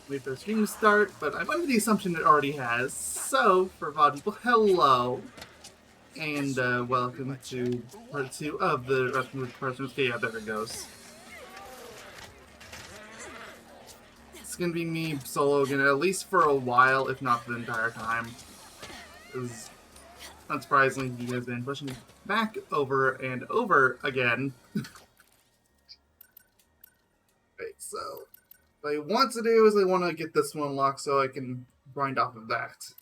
wait for the stream to start, but I'm under the assumption it already has. So, for a lot of people, hello, and welcome to part 2 of the Ratchet Clank. Yeah, there it goes. It's gonna be me solo again, at least for a while, if not the entire time. Because, unsurprisingly, you guys have been pushing back over and over again. Right, so what I want to do is I want to get this one unlocked so I can grind off of that.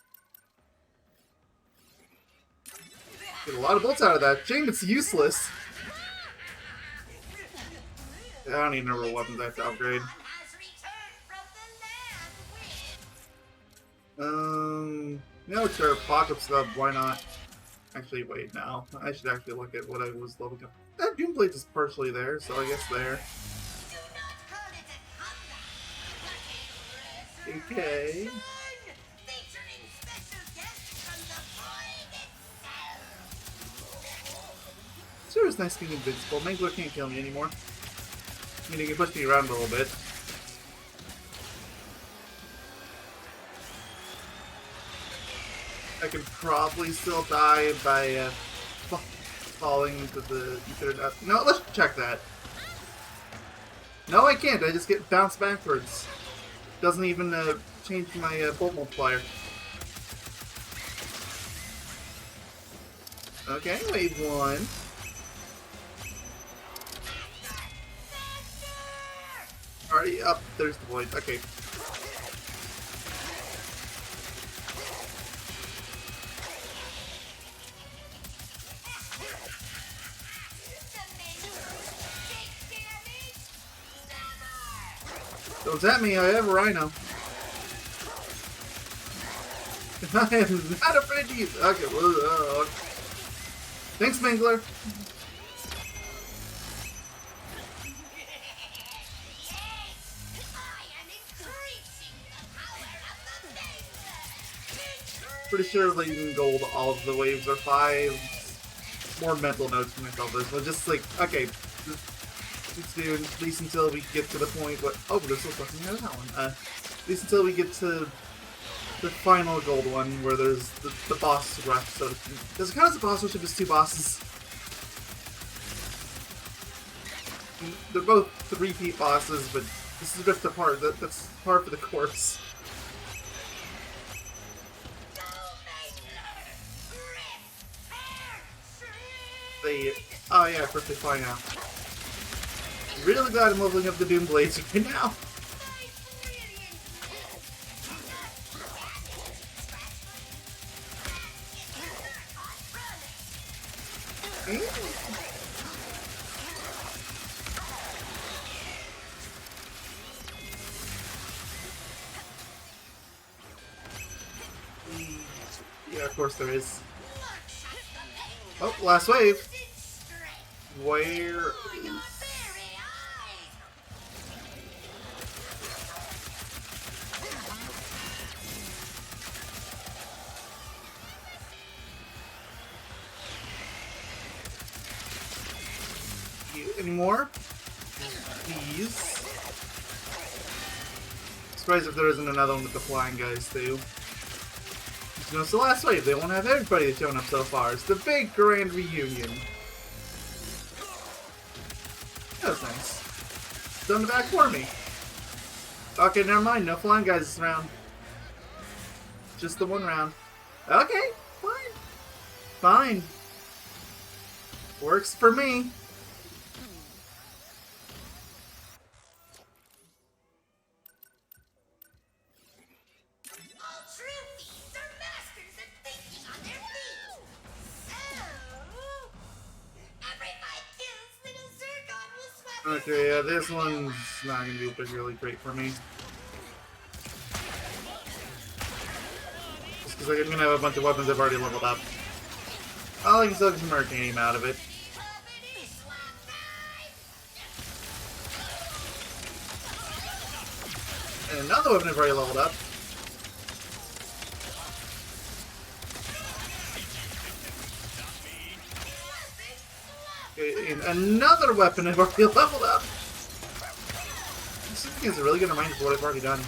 Get a lot of bolts out of that. Shame it's useless. I don't even know what weapons I have to upgrade. No, sure, Apocalypse stuff, why not? Actually, wait, now. I should actually look at what I was leveling up. That Doom Blade is partially there, so I guess there. Okay. Sure, it's nice being invincible. Mangler can't kill me anymore. I mean, he can push me around a little bit. I can probably still die by falling into the ether. No, let's check that. No, I can't. I just get bounced backwards. Doesn't even change my bolt multiplier. Okay, wave 1. Already up. There's the void. Okay. Don't zap me, I have a rhino. I am not afraid to use. Okay, well, thanks, Mangler. Pretty sure Leading Gold, all of the waves are 5. More mental notes for myself. This, but just like, okay. Let's do at least until we get to the point where... Oh, there's still something out of that one. At least until we get to the final gold one, where there's the boss rush. So does it count as a boss rush if it's 2 bosses? They're both 3-peat bosses, but this is just a part. That's part for the course. Oh yeah, perfectly fine now. Really glad I'm leveling up the Doom Blades right now. Yeah, of course there is. Oh, last wave. Where is... Anymore? Please. Surprised if there isn't another one with the flying guys too. You know, it's the last wave. They won't have everybody that's shown up so far. It's the big grand reunion. That was nice. Done the back for me. Okay, never mind. No flying guys this round. Just the one round. Okay, fine. Fine. Works for me. Okay, yeah, this one's not going to be particularly great for me. Just because I'm going to have a bunch of weapons I've already leveled up. Oh, I can still get some raritanium out of it. And another weapon I've already leveled up. Okay, and another weapon I've already leveled up. This thing is really going to remind me of what I've already done.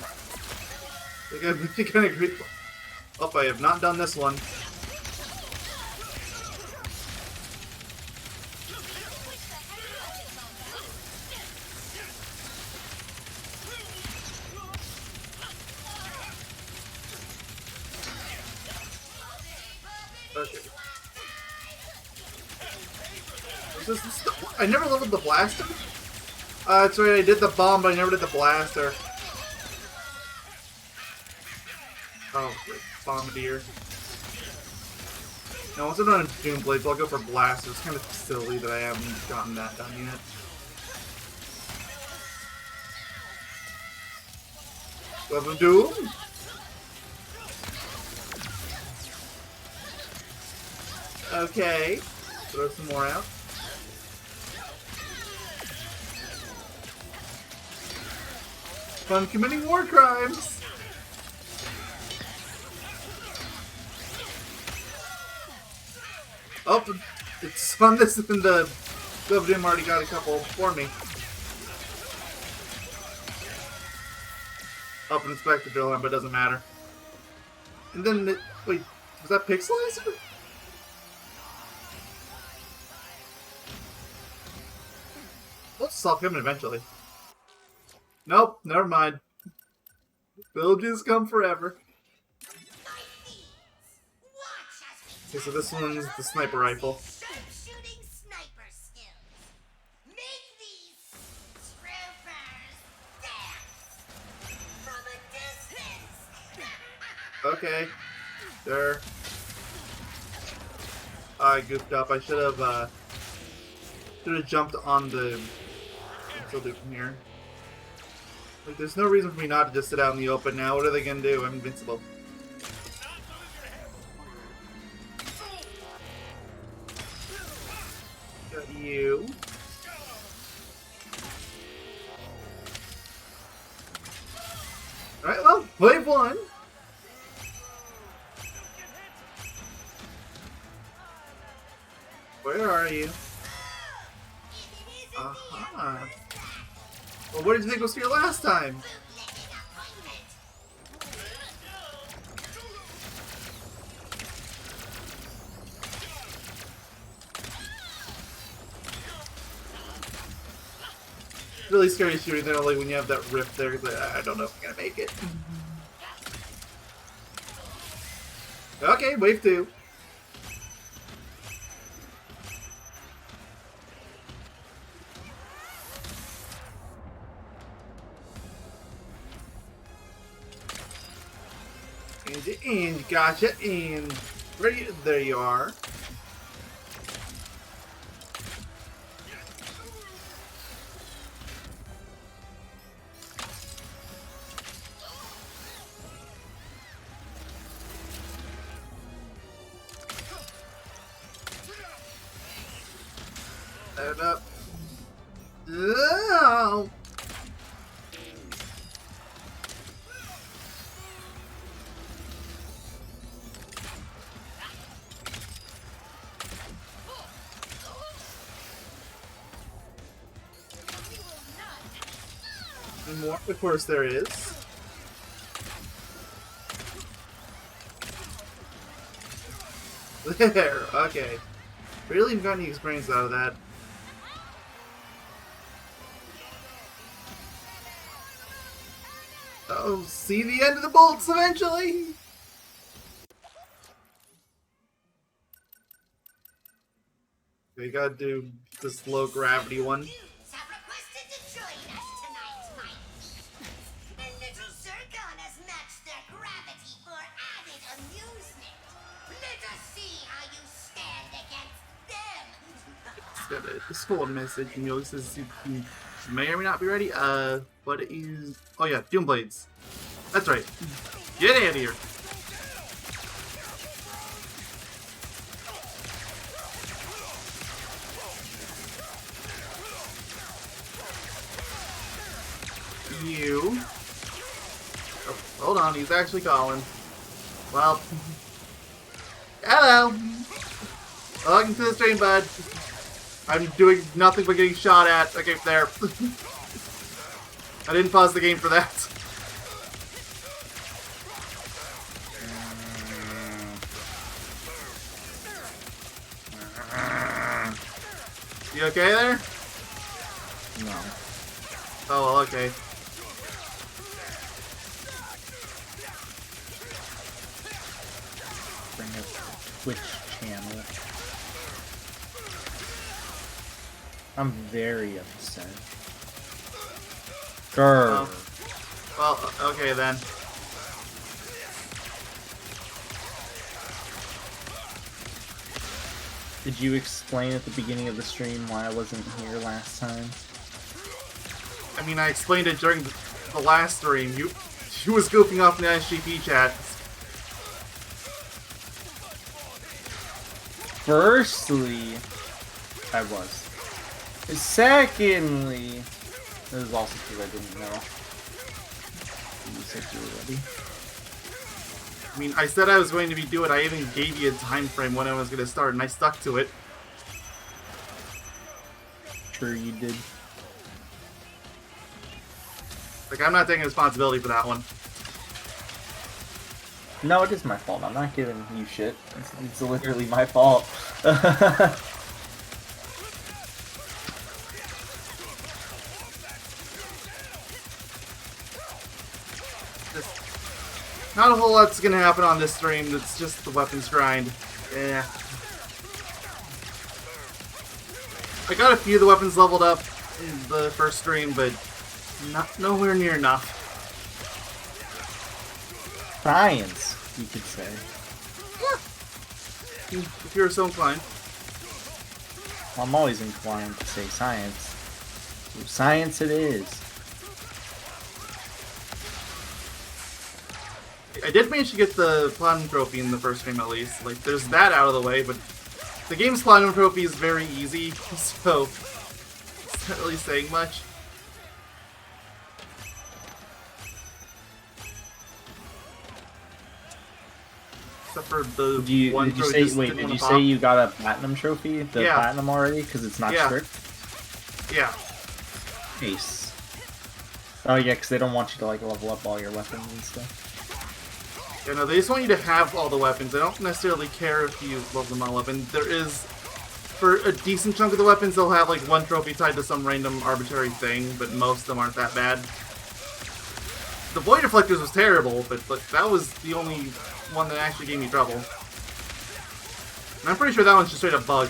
Like, I'm kind of grateful. Oh, I have not done this one. Okay. I never leveled the blaster? That's right, I did the bomb, but I never did the blaster. Oh, great. Bombardier. No, once I'm done in Doom Blades, I'll go for blaster. It's kind of silly that I haven't gotten that done yet. Glove of Doom? Okay. Throw some more out. Fun committing war crimes! Oh, it's fun this and the Glove of Doom already got a couple for me. Up and Inspector Drill Arm, but it doesn't matter. And then, wait, was that Pixelizer? We'll solve him eventually. Nope, never mind. Villages come forever. Okay, so this one's the sniper rifle. Okay, sure. I goofed up. I should have jumped on the. I'll still do it from here. Like, there's no reason for me not to just sit out in the open now. What are they gonna do? I'm invincible. Got you. Alright, well, wave one. Where are you? Aha. Well, what did you think was here last time? It's really scary shooting there, like when you have that rift there, because I don't know if I'm gonna make it. Okay, wave two. And gotcha, and there you are. Stand up. Oh. And more, of course, there is. There, okay. Barely even got any experience out of that. Oh, see the end of the bolts eventually! We gotta do this low gravity one. This full message, and you'll says you may or may not be ready. But it is. Oh yeah, Doom Blades. That's right. Get out of here. You. Oh, hold on, he's actually calling. Well. Hello. Welcome to the stream, bud. I'm doing nothing but getting shot at. Okay, there. I didn't pause the game for that. You okay there? No. Oh, well, okay. Bring up the Twitch channel. I'm very upset. Grr. Oh. Well, okay then. Did you explain at the beginning of the stream why I wasn't here last time? I mean, I explained it during the last stream. You was goofing off in the SGP chat. Firstly, I was. Secondly, it was also because I didn't know. You said you were ready. I mean, I said I was going to do it. I even gave you a time frame when I was going to start, and I stuck to it. Sure you did. Like, I'm not taking responsibility for that one. No, it is my fault. I'm not giving you shit. It's literally my fault. Not a whole lot's gonna happen on this stream. It's just the weapons grind. Yeah. I got a few of the weapons leveled up in the first stream, but nowhere near enough. Science, you could say. Yeah. If you're so inclined. I'm always inclined to say science. So science it is. I did manage to get the Platinum Trophy in the first stream at least. Like, there's that out of the way, but the game's Platinum Trophy is very easy, so it's not really saying much. Except for the Did you say you got a Platinum Trophy? The Yeah. Platinum already? Because it's not strict? Yeah. Nice. Oh yeah, because they don't want you to like level up all your weapons and stuff. Yeah, no, they just want you to have all the weapons. They don't necessarily care if you level them all up. And there is, for a decent chunk of the weapons, they'll have like one trophy tied to some random arbitrary thing, but most of them aren't that bad. The Void Reflectors was terrible, but that was the only one that actually gave me trouble. And I'm pretty sure that one's just straight up bug.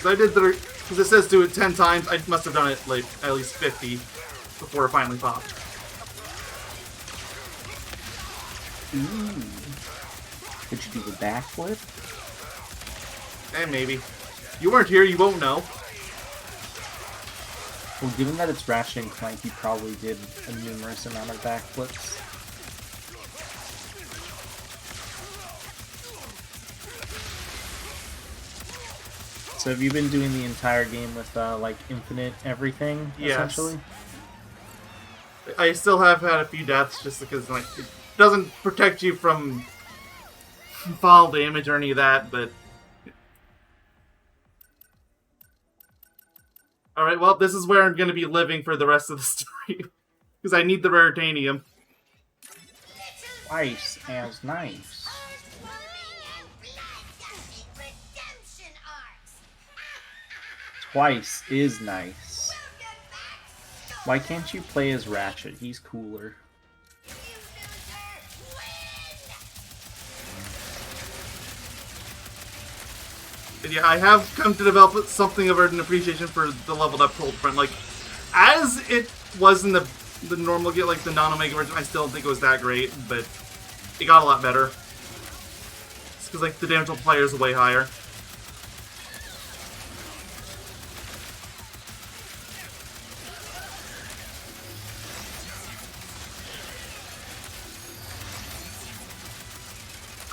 Because it says do it 10 times, I must have done it like at least 50 before it finally popped. Ooh. Did you do the backflip? Maybe. You weren't here, you won't know. Well, given that it's Ratchet and Clank, you probably did a numerous amount of backflips. So have you been doing the entire game with, like, infinite everything, essentially? I still have had a few deaths just because, like, it doesn't protect you from fall damage or any of that, but... Alright, well, this is where I'm going to be living for the rest of the stream. Because I need the raritanium. Twice as nice. Twice is nice. Why can't you play as Ratchet? He's cooler. But yeah, I have come to develop something of an appreciation for the leveled up Cold Front. Like, as it was in the normal, like the non-Omega version, I still don't think it was that great, but it got a lot better. It's because, like, the damage multiplier is way higher.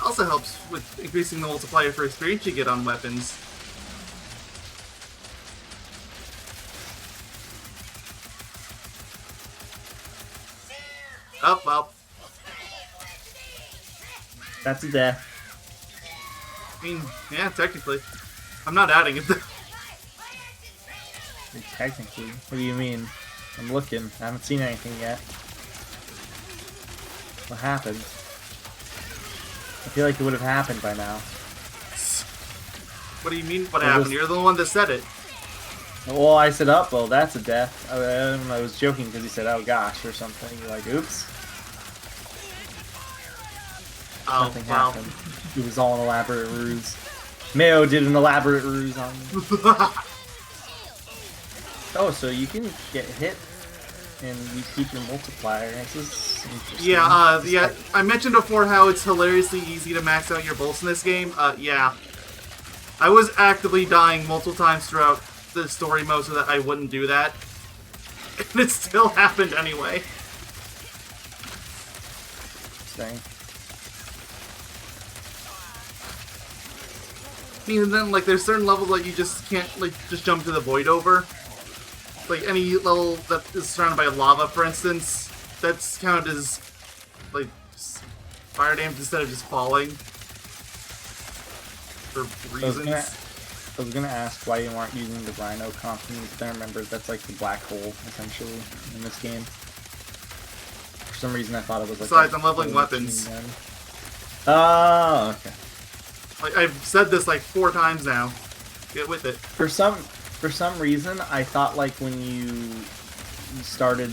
Also helps with increasing the multiplier for experience you get on weapons. Oh, well. That's a death. I mean, yeah, technically. I'm not adding it. Technically? What do you mean? I'm looking. I haven't seen anything yet. What happened? I feel like it would have happened by now. What do you mean, what happened? You're the one that said it. Well, I said, "Oh, well, that's a death." I was joking because he said, "Oh gosh," or something. You're like, "Oops." Oh, Nothing wow. happened. It was all an elaborate ruse. Mayo did an elaborate ruse on me. Oh, so you can get hit and you keep your multiplier. This is interesting. Yeah, I mentioned before how it's hilariously easy to max out your bolts in this game. Yeah. I was actively dying multiple times throughout the story mode so that I wouldn't do that. And it still happened anyway. Interesting. I mean, and then, like, there's certain levels that you just can't, like, just jump to the void over. Like, any level that is surrounded by lava, for instance, that's counted as, like, fire damage instead of just falling. For reasons. I was gonna ask why you weren't using the Rhino company, but I remember that's like the black hole, essentially, in this game. For some reason I thought it was like... Besides, I'm leveling weapons. Oh, okay. Like, I've said this like 4 times now. Get with it. For some reason, I thought like when you started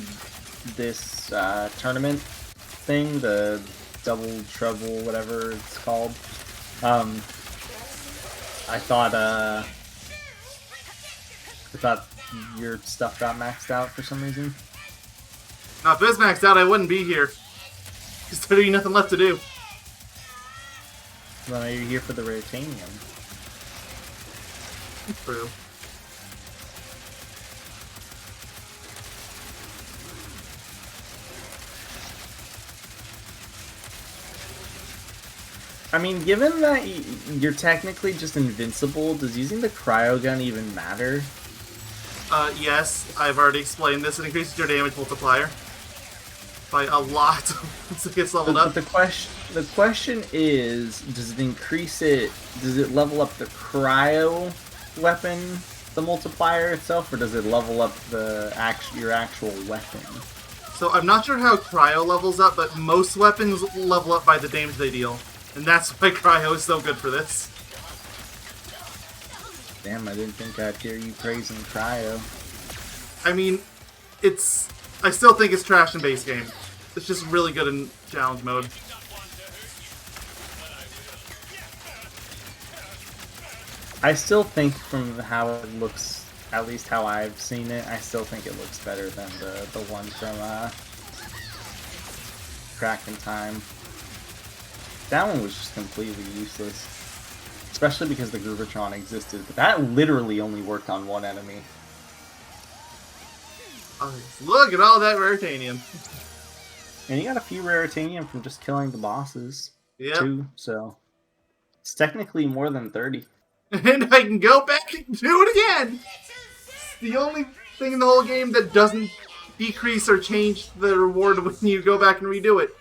this tournament thing, the double trouble, whatever it's called, I thought your stuff got maxed out for some reason. Now, if it was maxed out, I wouldn't be here. Because there'd be nothing left to do. Well, now you're here for the raritanium. True. I mean, given that you're technically just invincible, does using the cryo gun even matter? Yes, I've already explained this. It increases your damage multiplier by a lot once it gets leveled up. But the question is, does it increase it? Does it level up the cryo weapon, the multiplier itself, or does it level up your actual weapon? So I'm not sure how cryo levels up, but most weapons level up by the damage they deal. And that's why cryo is so good for this. Damn, I didn't think I'd hear you praising cryo. I mean, I still think it's trash in base game. It's just really good in challenge mode. I still think from how it looks, at least how I've seen it, I still think it looks better than the one from Crack in Time. That one was just completely useless. Especially because the Groovertron existed, but that literally only worked on one enemy. Oh, look at all that raritanium. And you got a few raritanium from just killing the bosses, Yep. too, so... It's technically more than 30. And I can go back and do it again! It's the only thing in the whole game that doesn't decrease or change the reward when you go back and redo it.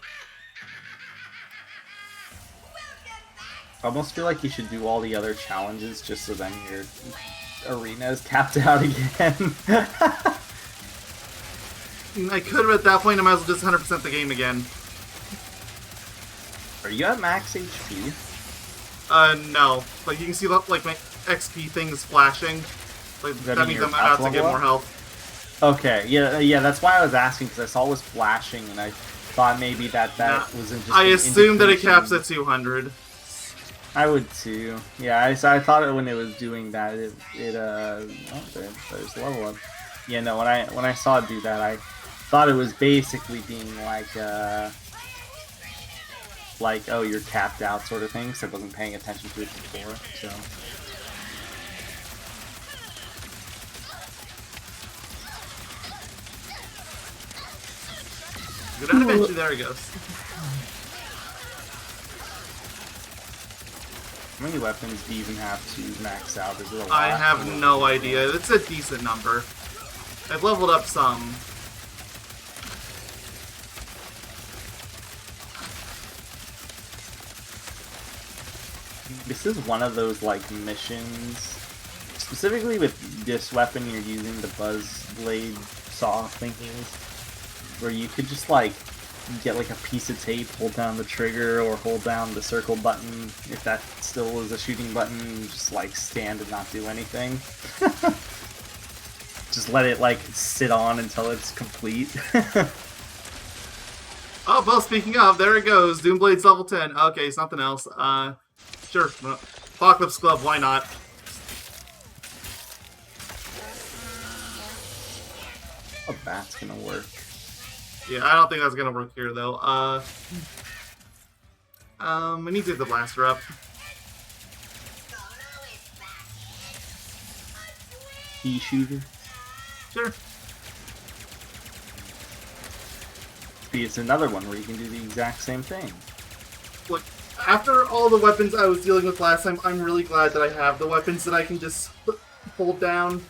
I almost feel like you should do all the other challenges just so then your arena is capped out again. I could, but at that point I might as well just 100% the game again. Are you at max HP? No. Like, you can see, like, my XP things flashing. Like, that means I'm about to get more health. Okay, yeah, that's why I was asking, because I saw it was flashing, and I thought maybe that was just I assumed that it caps at 200. I would too. Yeah, I thought it when it was doing that, oh, there's level up. Yeah, no, when I saw it do that, I thought it was basically being like, oh, you're capped out sort of thing, so I wasn't paying attention to it before, so. Go down eventually, there he goes. How many weapons do you even have to max out? Is it a lot? I have no idea. It's a decent number. I've leveled up some. This is one of those, like, missions. Specifically with this weapon, you're using the buzz blade saw thingies, where you could just, like, get, like, a piece of tape, hold down the trigger, or hold down the circle button, if that still is a shooting button, and just, like, stand and not do anything. Just let it like sit on until it's complete. Oh, well, speaking of, there it goes. Doomblade's level 10. Okay, something else. Sure. Apocalypse Glove, why not? Oh, that's gonna work. Yeah, I don't think that's gonna work here, though. We need to get the blaster up. Pea shooter. Sure. See, it's another one where you can do the exact same thing. Look, after all the weapons I was dealing with last time, I'm really glad that I have the weapons that I can just hold down.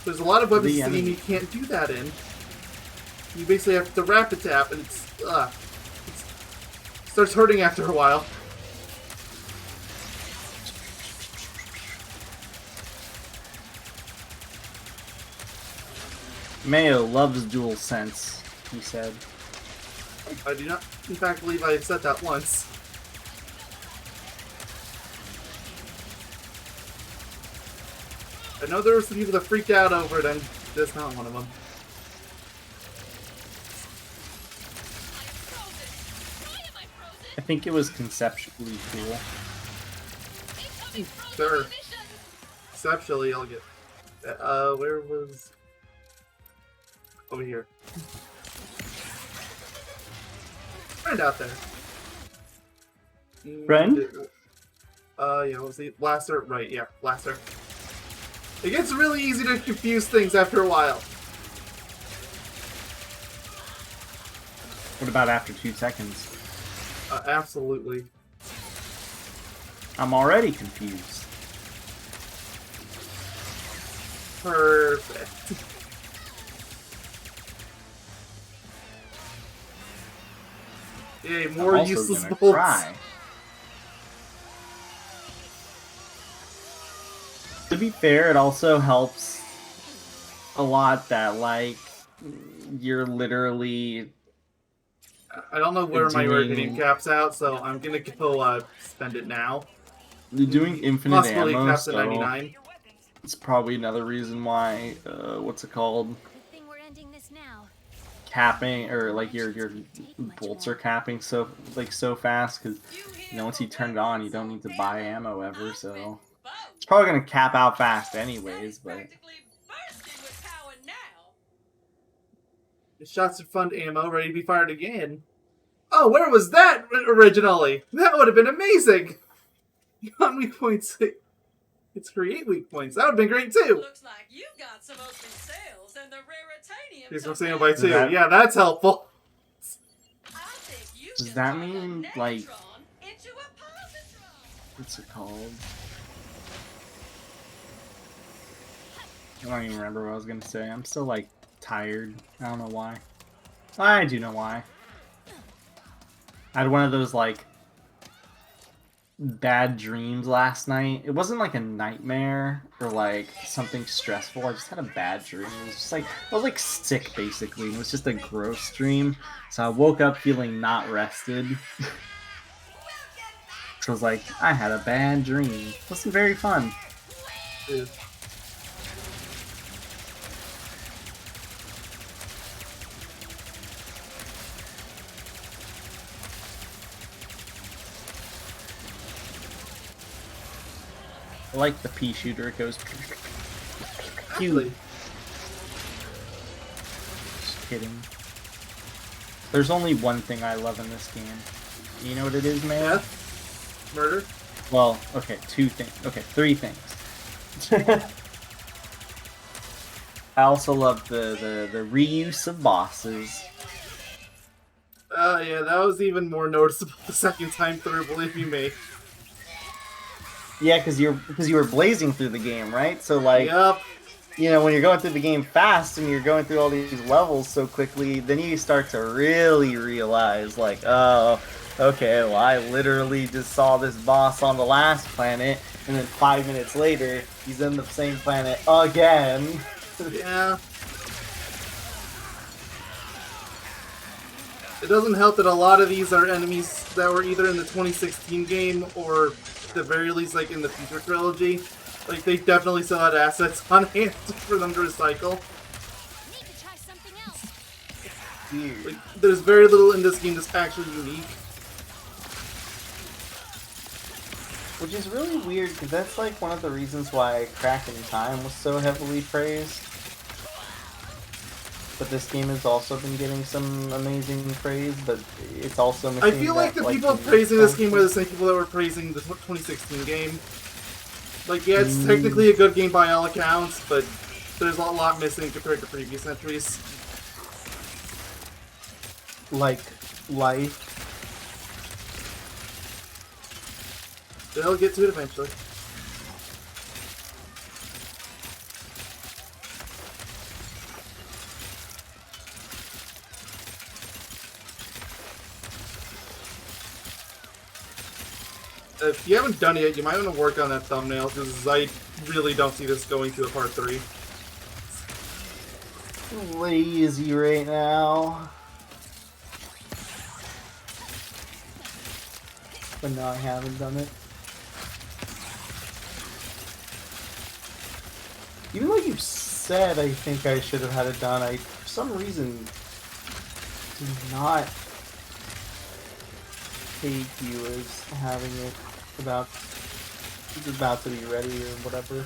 There's a lot of weapons in the game you can't do that in. You basically have to rapid tap, and it starts hurting after a while. Mayo loves DualSense, he said. I do not, in fact, believe I have said that once. I know there were some people that freaked out over it, and that's not one of them. I think it was conceptually cool. Sure. Conceptually, I'll get... where was... Over here. Friend out there. Friend? Yeah, what was the blaster? Right, yeah, blaster. It gets really easy to confuse things after a while. What about after 2 seconds? Absolutely. I'm already confused. Perfect. Yay, more I'm also useless gonna bolts. try. To be fair, it also helps a lot that, like, you're literally... I don't know where my raritanium cap's out, so I'm gonna go spend it now. You're doing infinite Possibly ammo, caps at so 99. it's probably another reason why, what's it called? Good thing we're ending this now. Capping, or like your bolts are capping so fast, because you know, once you turn it on, you don't need to buy ammo ever, so it's probably gonna cap out fast anyways. But The shots are fun ammo, ready to be fired again. Oh, where was that originally? That would have been amazing. Got weak points. It's create weak points. That would have been great too. Looks like you got some open sales and the raritanium. Here's what I'm saying by 2. Yeah, that's helpful. does that mean, like, what's it called? I don't even remember what I was gonna say. I'm still, like, tired. I don't know why. I do know why. I had one of those, like, bad dreams last night. It wasn't like a nightmare or like something stressful. I just had a bad dream. It was just like, I was like sick basically. It was just a gross dream. So I woke up feeling not rested. So I was like, I had a bad dream. It wasn't very fun. Yeah. I like the pea shooter. It goes. Really? Just kidding. There's only one thing I love in this game. You know what it is, man? Death? Murder? Well, okay, 2 things. Okay, 3 things. I also love the reuse of bosses. Yeah, that was even more noticeable the second time through, believe you me. Yeah, because you were blazing through the game, right? So like, Yup. you know, when you're going through the game fast and you're going through all these levels so quickly, then you start to really realize, like, oh, okay, well, I literally just saw this boss on the last planet, and then 5 minutes later, he's in the same planet again. Yeah. It doesn't help that a lot of these are enemies that were either in the 2016 game or at the very least like in the Future Trilogy. Like, they definitely still had assets on hand for them to recycle. Need to try something else. Dude. Like, there's very little in this game that's actually unique. Which is really weird, because that's like one of the reasons why Crack in Time was so heavily praised. But this game has also been getting some amazing praise, but it's also missing I feel like the people praising this game were the same people that were praising the 2016 game. Like, yeah, it's technically a good game by all accounts, but there's a lot missing compared to previous entries. Like, life. They'll get to it eventually. If you haven't done it yet, you might want to work on that thumbnail, because I really don't see this going to a part 3. Lazy right now. But no, I haven't done it. Even though you said I think I should have had it done, I, for some reason, did not take you as having it about to be ready or whatever.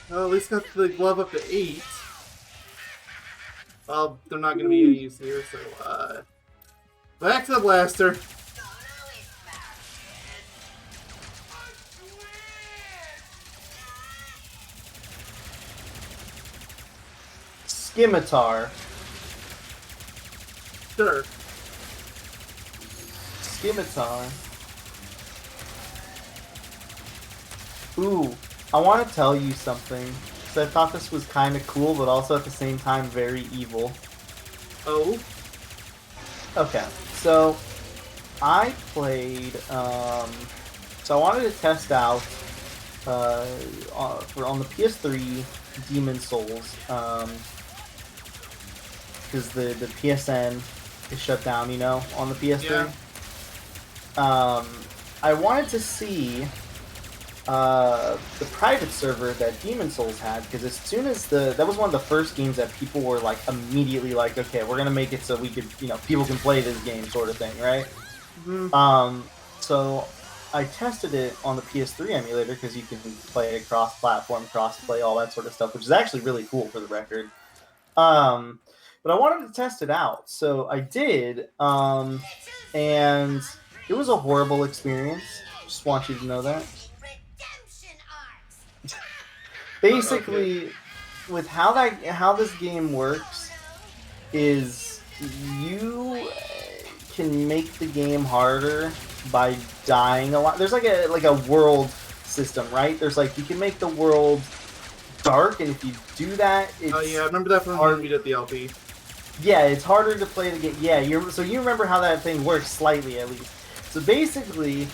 Well, at least got the glove up to 8. Well, they're not going to be any use here, so, back to the blaster. Scimitar. Sure. Scimitar. Ooh, I want to tell you something. Because I thought this was kind of cool, but also at the same time very evil. Oh? Okay, so I played, so I wanted to test out, on the PS3, Demon Souls, because the PSN is shut down, you know, on the PS3. Yeah. I wanted to see the private server that Demon Souls had, because as soon as that was one of the first games that people were like immediately like, okay, we're gonna make it so we could, you know, people can play this game, sort of thing, right? Mm-hmm. So I tested it on the PS3 emulator because you can play it cross-platform, cross-play, all that sort of stuff, which is actually really cool for the record. But I wanted to test it out, so I did, and it was a horrible experience. Just want you to know that. Basically, with how this game works, is you can make the game harder by dying a lot. There's like a world system, right? There's like you can make the world dark, and if you do that, it's Oh yeah, I remember that from when we did the LP. yeah, it's harder to play the game. Yeah, so you remember how that thing works slightly at least. So basically,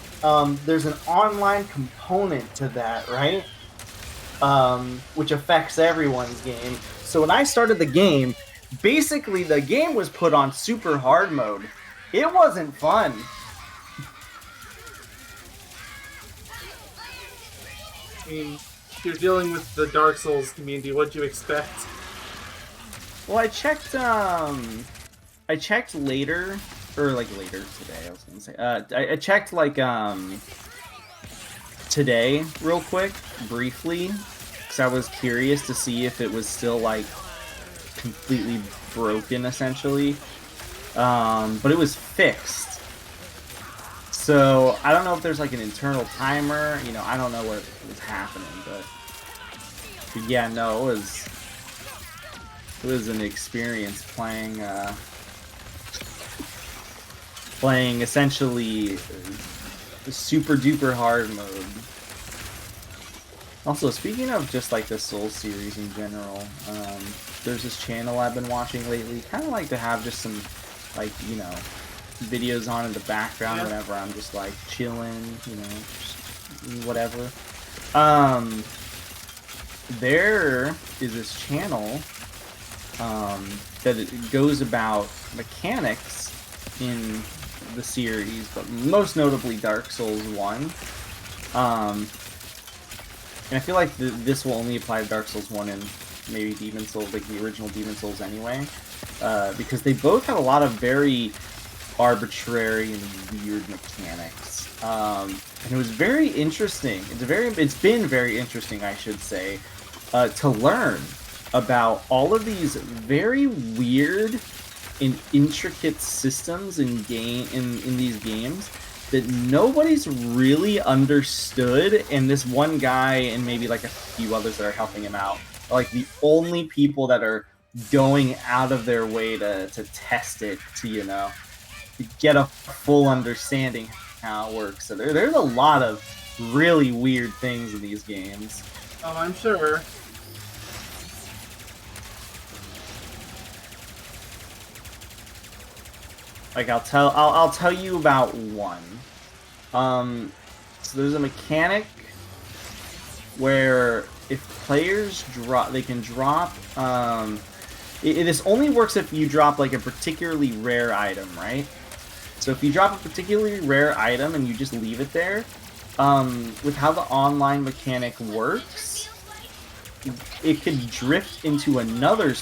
there's an online component to that, right? Which affects everyone's game. So when I started the game, basically the game was put on super hard mode. It wasn't fun. I mean, if you're dealing with the Dark Souls community, what'd you expect? Well, I checked later, or like later today, I was gonna say. I checked like, today, real quick, briefly, because I was curious to see if it was still, like, completely broken, essentially. But it was fixed. So, I don't know if there's, like, an internal timer, you know, I don't know what was happening, but yeah, no, it was an experience playing essentially super duper hard mode. Also, speaking of just like the Souls series in general, there's this channel I've been watching lately. Kind of like to have just some, like, you know, videos on in the background whenever I'm just like chilling, you know, just whatever. There is this channel that it goes about mechanics in the series, but most notably Dark Souls 1. And I feel like this will only apply to Dark Souls 1 and maybe Demon Souls, like the original Demon Souls anyway, because they both have a lot of very arbitrary and weird mechanics. And it was very interesting. It's been very interesting, I should say, to learn about all of these very weird and intricate systems in these games that nobody's really understood, and this one guy and maybe like a few others that are helping him out are like the only people that are going out of their way to test it, to get a full understanding how it works. So there's a lot of really weird things in these games. Oh, I'm sure. Like I'll tell you about one. So there's a mechanic where if players drop, they can drop. This only works if you drop like a particularly rare item, right? So if you drop a particularly rare item and you just leave it there, with how the online mechanic works, it could drift into another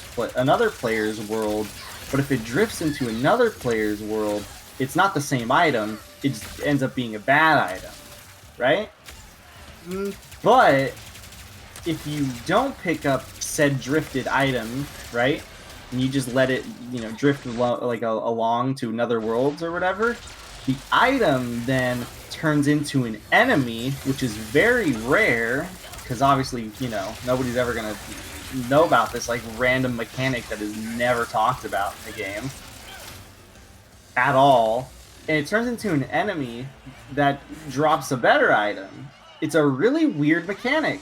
player's world. But if it drifts into another player's world, it's not the same item. It just ends up being a bad item, right? But if you don't pick up said drifted item, right, and you just let it, drift along to another worlds or whatever, the item then turns into an enemy, which is very rare, because obviously, nobody's ever gonna know about this like random mechanic that is never talked about in the game at all, and it turns into an enemy that drops a better item. It's a really weird mechanic,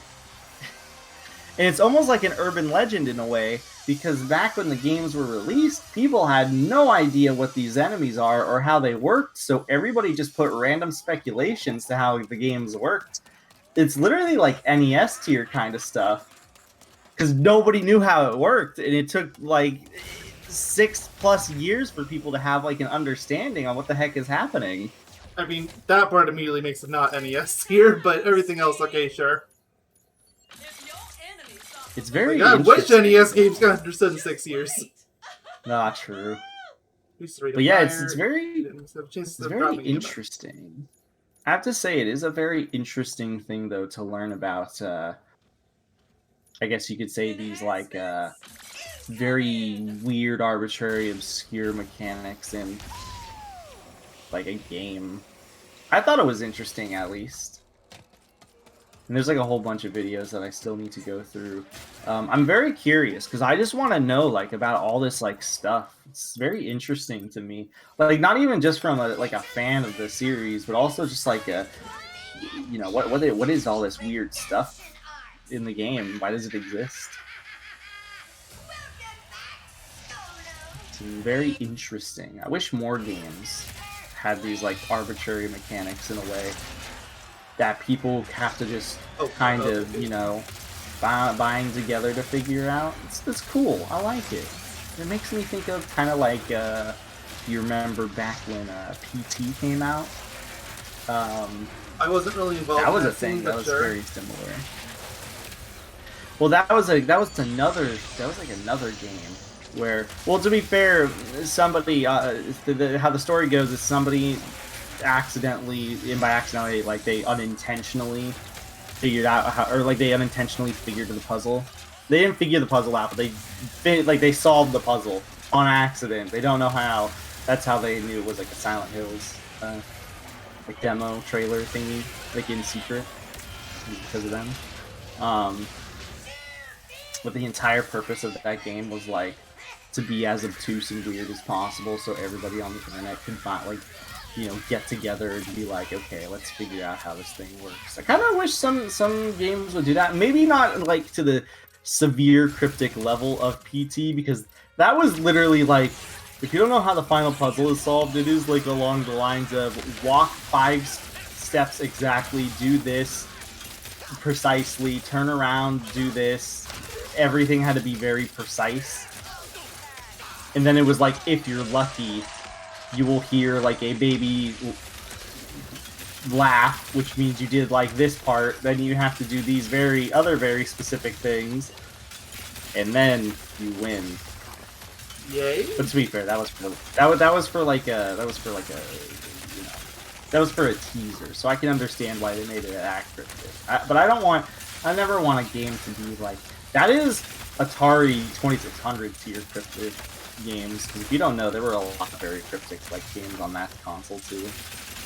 and it's almost like an urban legend in a way, because back when the games were released, people had no idea what these enemies are or how they worked, so everybody just put random speculations to how the games worked. It's literally like NES tier kind of stuff, because nobody knew how it worked, and it took like 6+ years for people to have like an understanding on what the heck is happening. I mean, that part immediately makes it not NES here, but everything else, okay, sure. It's very I wish NES games got understood in 6 years. Not true. But yeah, it's very interesting. I have to say, it is a very interesting thing, though, to learn about, I guess you could say, these, like, very weird, arbitrary, obscure mechanics in, like, a game. I thought it was interesting, at least. And there's, like, a whole bunch of videos that I still need to go through. I'm very curious, because I just want to know, like, about all this, like, stuff. It's very interesting to me. Like, not even just from, a fan of the series, but also just, like, what is all this weird stuff in the game? Why does it exist? It's very interesting. I wish more games had these like arbitrary mechanics in a way that people have to just bind together to figure out. It's cool. I like it. It makes me think of kind of like you remember back when PT came out. I wasn't really involved. That was a thing. That was very similar. Well, that was another game where, well, to be fair, somebody how the story goes is somebody accidentally, and by accidentally, like they unintentionally figured out how, or like they unintentionally figured the puzzle. They didn't figure the puzzle out, but they solved the puzzle on accident. They don't know how. That's how they knew it was like a Silent Hills like demo trailer thingy, like in secret, because of them. But the entire purpose of that game was like to be as obtuse and weird as possible, so everybody on the internet could find, like, get together and be like, okay, let's figure out how this thing works. I kind of wish some games would do that. Maybe not like to the severe cryptic level of PT, because that was literally like, if you don't know how the final puzzle is solved, it is like along the lines of walk 5 steps exactly, do this precisely, turn around, do this. Everything had to be very precise. And then it was like, if you're lucky, you will hear like a baby laugh, which means you did like this part. Then you have to do these very specific things, and then you win. Yay! But to be fair, that was for like a that was for a teaser, so I can understand why they made it that cryptic. But I never want a game to be like that. Is Atari 2600 tier cryptic games? Because if you don't know, there were a lot of very cryptic like games on that console too.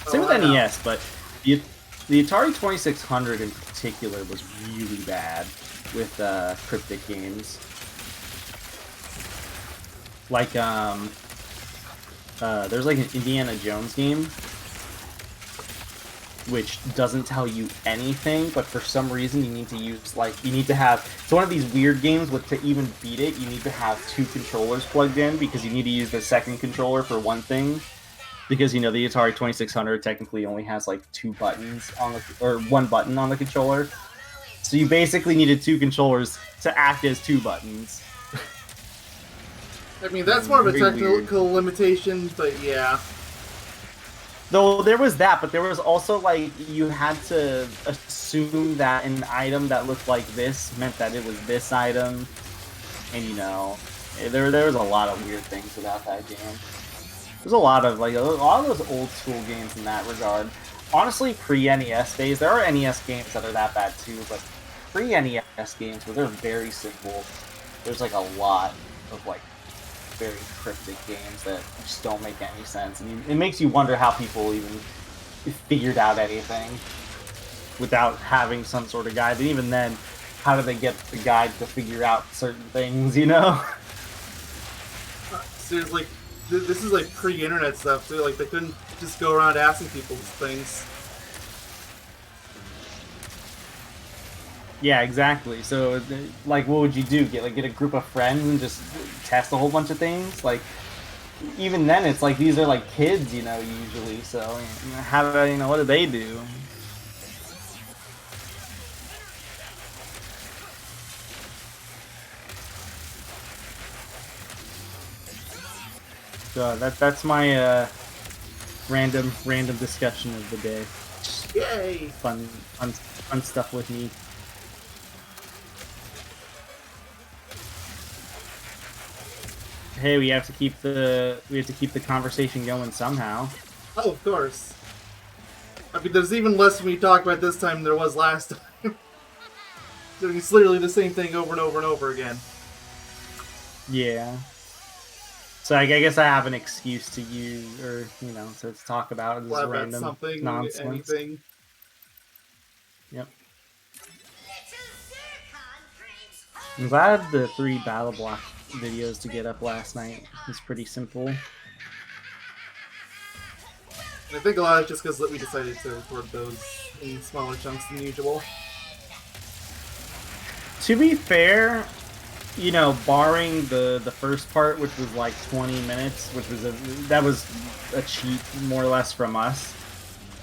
Same with NES, but the Atari 2600 in particular was really bad with cryptic games. Like there's like an Indiana Jones game which doesn't tell you anything, but for some reason you need to use it's one of these weird games with, to even beat it, you need to have 2 controllers plugged in, because you need to use the second controller for one thing, because the Atari 2600 technically only has like 2 buttons or 1 button on the controller, so you basically needed 2 controllers to act as 2 buttons. I mean, that's more of a Very technical limitation, but yeah. Though there was that, but there was also like you had to assume that an item that looked like this meant that it was this item, and there was a lot of weird things about that game. There's a lot of those old school games in that regard. Honestly, pre-NES days, there are NES games that are that bad too, but pre-NES games where they're very simple, there's like a lot of like very cryptic games that just don't make any sense, and it makes you wonder how people even figured out anything without having some sort of guide. And even then, how do they get the guide to figure out certain things? Seriously, this is like pre-internet stuff too. Like they couldn't just go around asking people things. Yeah, exactly. So, like, what would you do? Get a group of friends and just test a whole bunch of things? Like, even then, it's like these are like kids, usually. So, how do what do they do? So that's my random discussion of the day. Yay! Fun stuff with me. Hey, we have to keep the conversation going somehow. Oh, of course. I mean, there's even less when we talk about this time than there was last time. So it's literally the same thing over and over and over again. Yeah. So I guess I have an excuse to use, or to talk about this random something, nonsense. anything. Yep. I'm glad the 3 battle block videos to get up last night. It's pretty simple. And I think a lot of it just because we decided to record those in smaller chunks than usual. To be fair, barring the first part, which was like 20 minutes, which was that was a cheat more or less from us.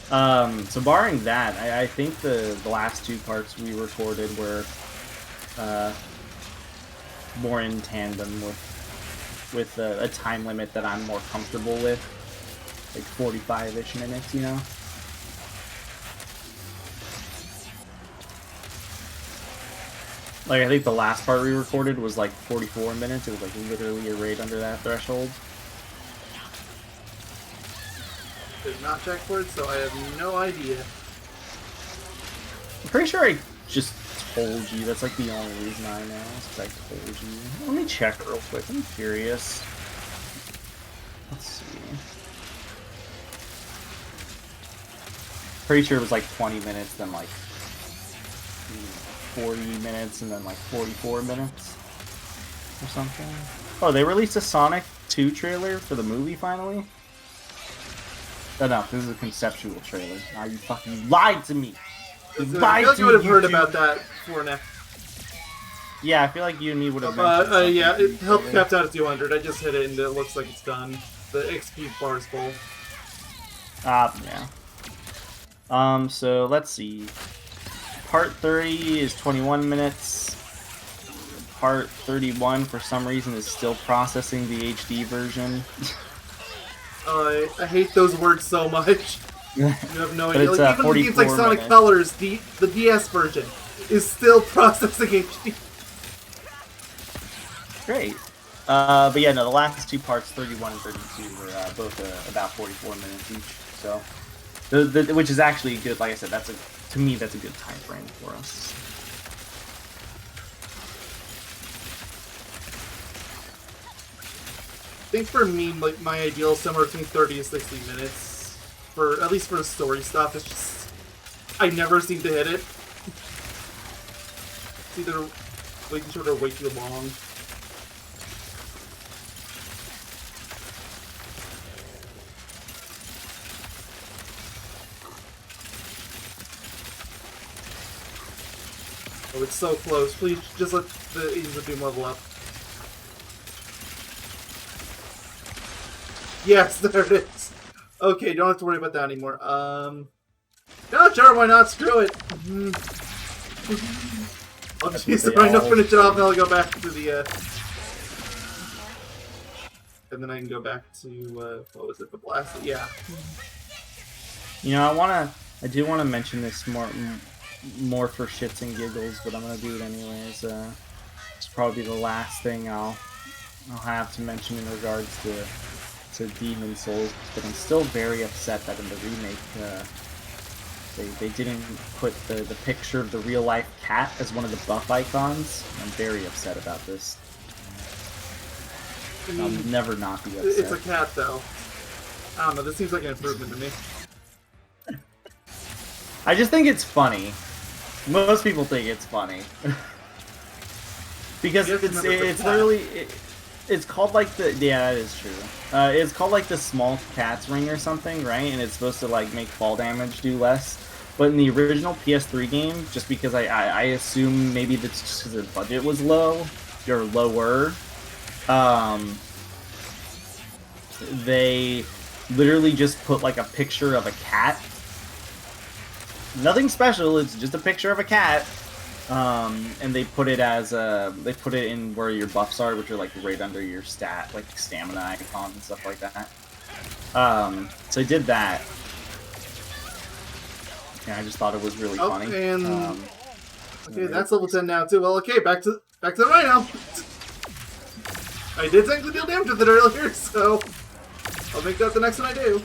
So barring that, I think the last 2 parts we recorded were more in tandem with a time limit that I'm more comfortable with, like 45-ish minutes, Like, I think the last part we recorded was like 44 minutes. It was like literally right under that threshold. Did not check for it, so I have no idea. I'm pretty sure I just told you. That's like the only reason I know, is because I told you. Let me check real quick. I'm curious. Let's see. Pretty sure it was like 20 minutes, then like 40 minutes, and then like 44 minutes or something. Oh, they released a Sonic 2 trailer for the movie finally? Oh, no, this is a conceptual trailer. Now you fucking lied to me. I feel like you would have heard about that before now. Yeah, I feel like you and me would have mentioned yeah, it helped capped out at 200. I just hit it and it looks like it's done. The XP bar is full. Yeah. So let's see. Part 30 is 21 minutes. Part 31, for some reason, is still processing the HD version. I hate those words so much. You have no But idea. it's, Like, even games like 44 Sonic minutes. Colors, the DS version, is still processing HD. Great. But yeah, no, the last two parts, 31 and 32, were both about 44 minutes each. So, which is actually good. Like I said, to me that's a good time frame for us. I think for me, like my ideal is somewhere between 30 and 60 minutes. For at least for the story stuff, it's just I never seem to hit it. It's either way too short or way too long. Oh, it's so close. Please just let the Agents of Doom level up. Yes, there it is. Okay, don't have to worry about that anymore. No, sure, why not? Screw it. Oh, jeez, I'm gonna finish it off, and I'll go back to the, and then I can go back to, what was it, the blast? Yeah. You know, I do want to mention this more for shits and giggles, but I'm gonna do it anyways. It's probably the last thing I'll have to mention in regards to Demon Souls, but I'm still very upset that in the remake they didn't put the picture of the real life cat as one of the buff icons. I'm very upset about this. I'll never not be upset. It's a cat, though. I don't know, this seems like an improvement to me. I just think it's funny. Most people think it's funny. Because it's literally... It's called like the... Yeah, that is true. It's called like the small cat's ring or something, right? And it's supposed to like make fall damage do less. But in the original PS3 game, just because I assume maybe that's just because the budget was low, or lower, they literally just put like a picture of a cat. Nothing special, it's just a picture of a cat. And they put it in where your buffs are, which are like right under your like stamina icons and stuff like that. So I did that. And I just thought it was really funny. And okay, that's level 10 now too. Well, okay, back to the Rhino. I did technically deal damage with it earlier, so I'll make that the next one I do.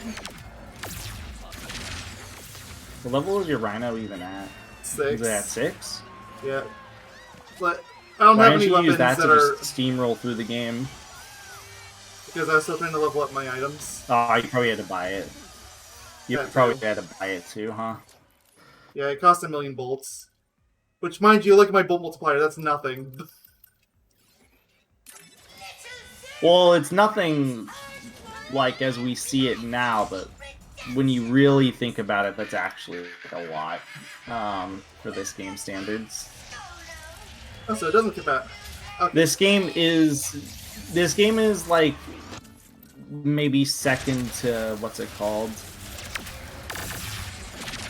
What level is your Rhino even at? 6. Is it at 6? Yeah. But I don't Why have didn't any you weapons use that that to are... just steamroll through the game? Because I was still trying to level up my items. Oh, you probably had to buy it. You That probably too. had to buy it too, huh? Yeah, it cost 1,000,000 bolts. Which, mind you, look at my bolt multiplier, that's nothing. Well, it's nothing like as we see it now, but when you really think about it, that's actually a lot for this game standards. Oh, so it doesn't get bad. Okay. This game is like maybe second to what's it called?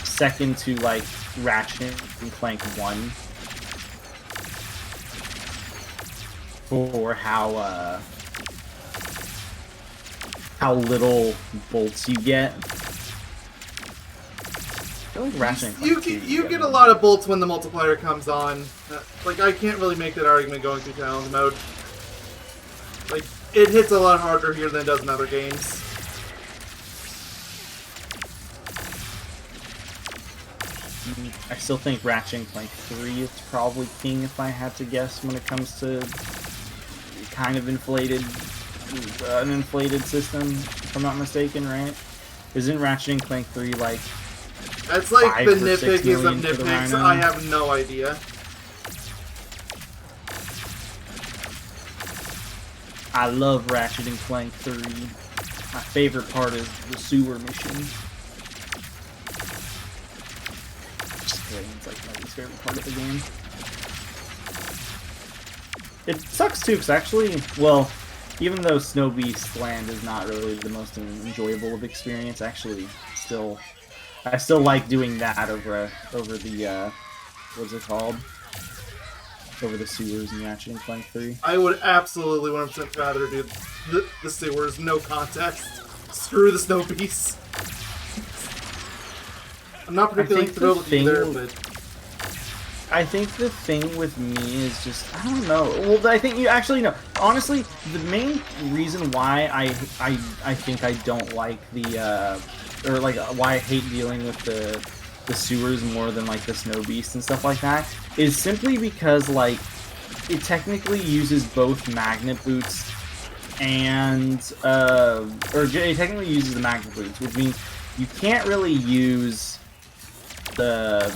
Second to like Ratchet and Clank 1 for how little bolts you get. I feel like Ratchet and Clank You get a lot of bolts when the multiplier comes on. Like, I can't really make that argument going through challenge mode. Like, it hits a lot harder here than it does in other games. I still think Ratchet and Clank 3 is probably king if I had to guess when it comes to kind of an inflated system, if I'm not mistaken, right? Isn't Ratchet and Clank 3 like That's like 5 the or 6 nitpickiest of million for the nitpicks. Rhino? I have no idea. I love Ratchet and Clank 3. My favorite part is the sewer mission. It's like my least favorite part of the game. It sucks too, because actually, well, even though Snow Beast Land is not really the most enjoyable of experience, actually, I still like doing that over the what's it called? Over the sewers in Ratchet and Clank 3. I would absolutely 100% rather do the sewers, no contest. Screw the snow piece. I'm not particularly thrilled either, but I think the thing with me is just, I don't know. Well, I think you actually know. Honestly, the main reason why I think I don't like the or like why I hate dealing with the sewers more than like the snow beast and stuff like that is simply because like it technically uses both magnet boots and or it technically uses the magnet boots, which means you can't really use the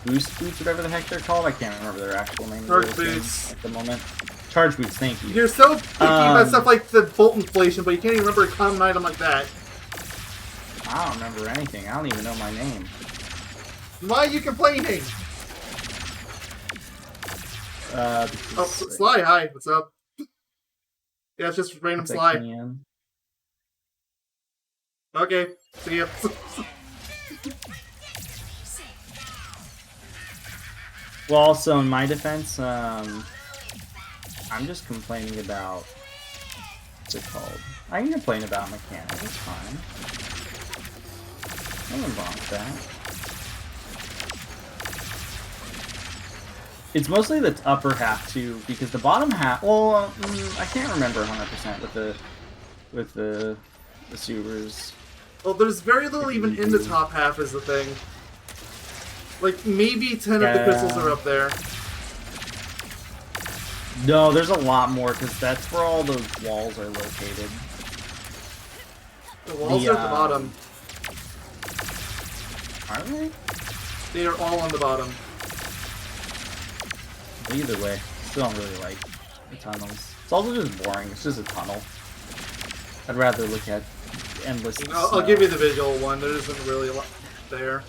boost boots, whatever the heck they're called. I can't remember their actual name. Charge boots at the moment. Charge boots. Thank you. You're so picky about stuff like the bolt inflation, but you can't even remember a common item like that. I don't remember anything. I don't even know my name. Why are you complaining? Oh, Sly, hi. What's up? Yeah, it's just random Sly. Okay, see ya. Well, also in my defense, I'm just complaining about what's it called? I can complain about mechanics. It's fine. Nothing wrong with that. It's mostly the upper half too, because the bottom half. Well, I can't remember 100% with the sewers. Well, there's very little even in the top half is the thing. Like, maybe 10 of the crystals are up there. No, there's a lot more, because that's where all those walls are located. The walls are at the bottom. Are they? They are all on the bottom. Either way, still don't really like the tunnels. It's also just boring. It's just a tunnel. I'd rather look at endless. I'll give you the visual one. There isn't really a lot there.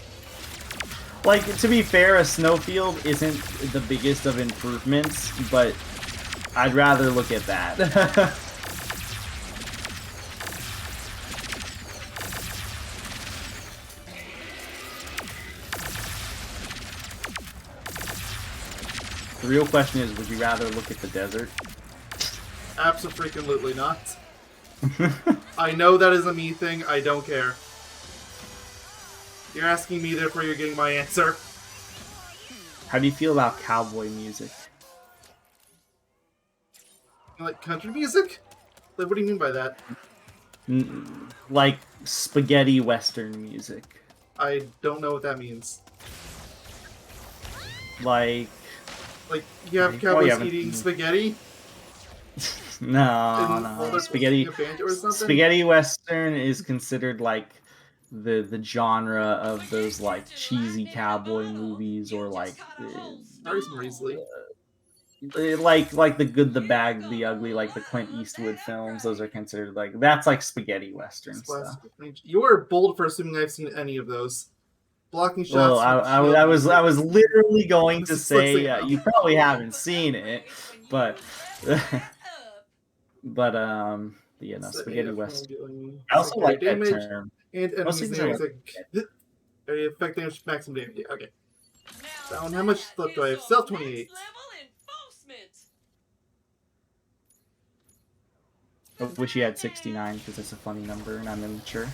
Like, to be fair, a snowfield isn't the biggest of improvements, but I'd rather look at that. The real question is, would you rather look at the desert? Absolutely not. I know that is a me thing. I don't care. You're asking me, therefore you're getting my answer. How do you feel about cowboy music? You like country music? Like, what do you mean by that? Like spaghetti western music. I don't know what that means. Like you have cowboys eating spaghetti? No. Spaghetti western is considered like the genre of those like cheesy cowboy movies, or like like the Good, the Bad, the Ugly, like the Clint Eastwood films. Those are considered like, that's like spaghetti western stuff. You are bold for assuming I've seen any of those. Blocking shots. Well, I was literally going to say you probably haven't seen it, but yeah, no, spaghetti western. I also like that term. And enemies effect damage maximum damage. Okay. So how much left do I have? Self 28. I wish you had 69 because it's a funny number and I'm immature.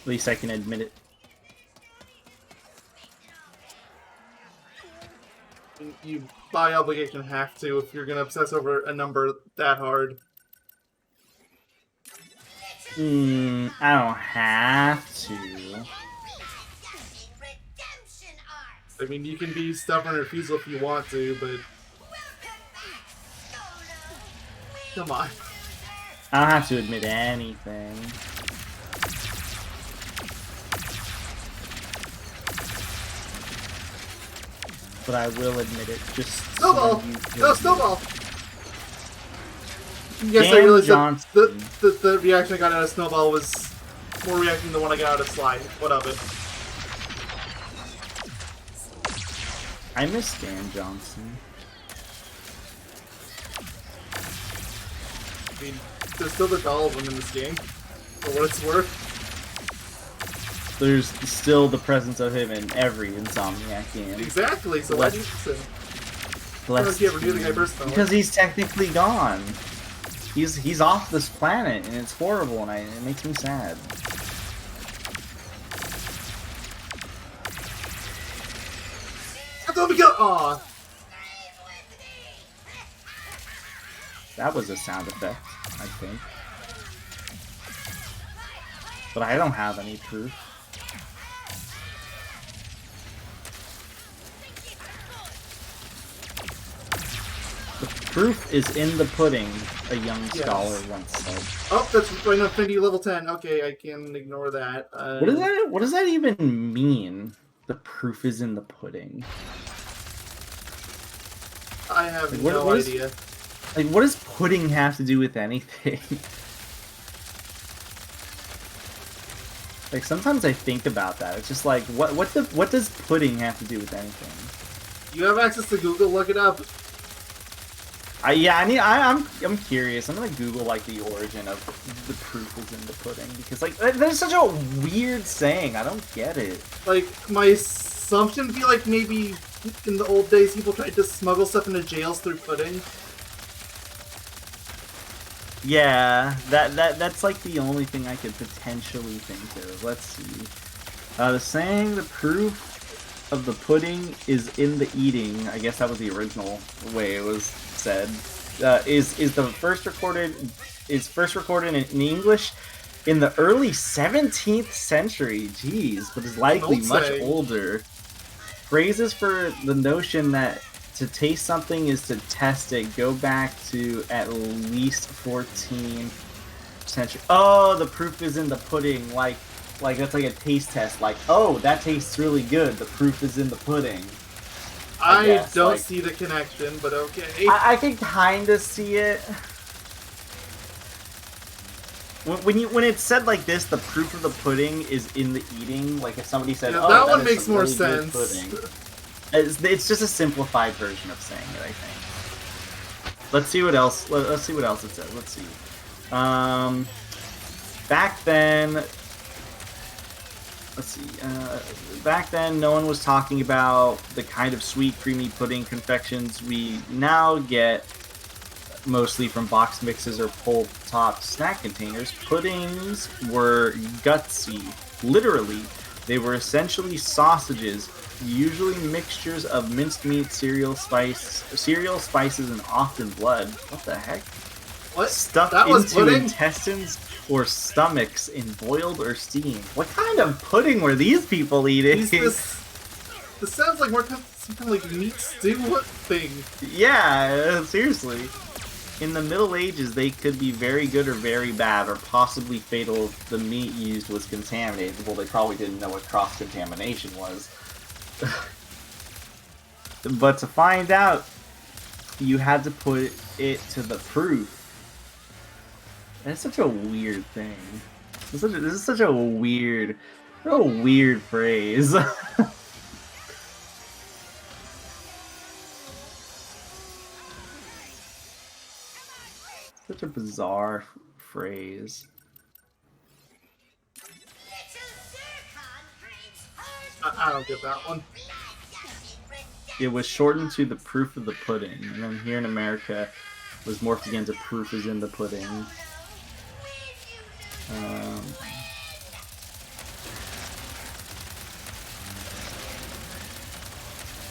At least I can admit it. You by obligation have to if you're gonna obsess over a number that hard. I don't have to. I mean, you can be stubborn and refusal if you want to, but come on. I don't have to admit anything. But I will admit it. Just snowball. No snowball. Yes, Dan I realized that the reaction I got out of snowball was more reaction than the one I got out of slide. What of it? I miss Dan Johnson. I mean, there's still the all of them in this game, for what it's worth. There's still the presence of him in every Insomniac game. Exactly, so why do you listen? Bless you ever do the guy him. burst though. Because he's technically gone. He's off this planet, and it's horrible, and it makes me sad. Let me go! Aw. That was a sound effect, I think. But I don't have any proof. The proof is in the pudding, a young scholar once said. Oh, that's right now, Infinity level 10. Okay, I can ignore that. What does that even mean? The proof is in the pudding. I have Like, no idea. Like, what does pudding have to do with anything? Like, sometimes I think about that. It's just like, what does pudding have to do with anything? You have access to Google, look it up. I'm curious. I'm gonna Google like the origin of the proof is in the pudding because like there's such a weird saying. I don't get it. Like, my assumption would be like maybe in the old days people tried to smuggle stuff into jails through pudding. Yeah, that's like the only thing I could potentially think of. Let's see. The saying the proof of the pudding is in the eating. I guess that was the original way it was said. Is first recorded in English in the early 17th century. Jeez, but is likely much older. Phrases for the notion that to taste something is to test it go back to at least 14th century. Oh, the proof is in the pudding. Like that's like a taste test. Like, oh, that tastes really good. The proof is in the pudding. I don't see the connection, but okay. I can kind of see it. When it's said like this, the proof of the pudding is in the eating. Like if somebody said, "Oh, that one is makes some more really good sense." pudding." It's just a simplified version of saying it, I think. Let's see what else. Let's see what else it says. Let's see. Back then. Let's see. Back then, no one was talking about the kind of sweet, creamy pudding confections we now get, mostly from box mixes or pull-top snack containers. Puddings were gutsy. Literally, they were essentially sausages, usually mixtures of minced meat, cereal, spices, and often blood. What the heck? What? Stuffed That was into pudding? intestines or stomachs in boiled or steamed. What kind of pudding were these people eating? This sounds like more some kind of like meat stew thing. Yeah, seriously. In the Middle Ages, they could be very good or very bad, or possibly fatal if the meat used was contaminated. Well, they probably didn't know what cross-contamination was. But to find out, you had to put it to the proof. That's such a weird thing. This is such a weird phrase. Such a bizarre phrase. I don't get that one. It was shortened to the proof of the pudding, and then here in America was morphed again to proof is in the pudding.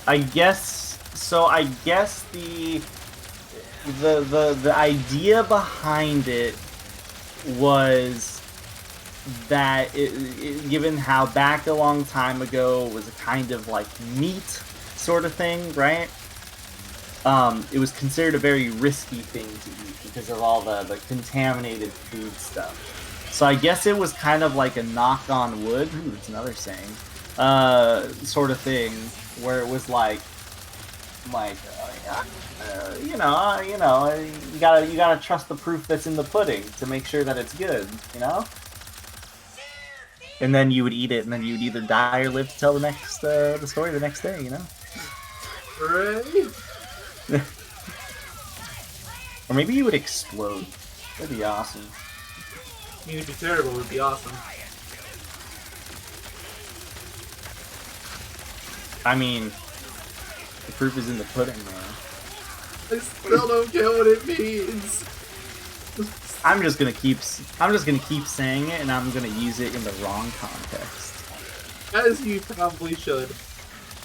I guess so. I guess the idea behind it was that given how back a long time ago it was a kind of like meat sort of thing, right? It was considered a very risky thing to eat because of all the contaminated food stuff. So I guess it was kind of like a knock on wood. Ooh, that's another saying. Sort of thing where it was like you gotta trust the proof that's in the pudding to make sure that it's good, you know. And then you would eat it, and then you'd either die or live to tell the story the next day, you know. Right? Or maybe you would explode. That'd be awesome. I mean, it'd be terrible, it would be awesome. I mean, the proof is in the pudding, man. I still don't get what it means. I'm just gonna keep saying it, and I'm gonna use it in the wrong context. As you probably should.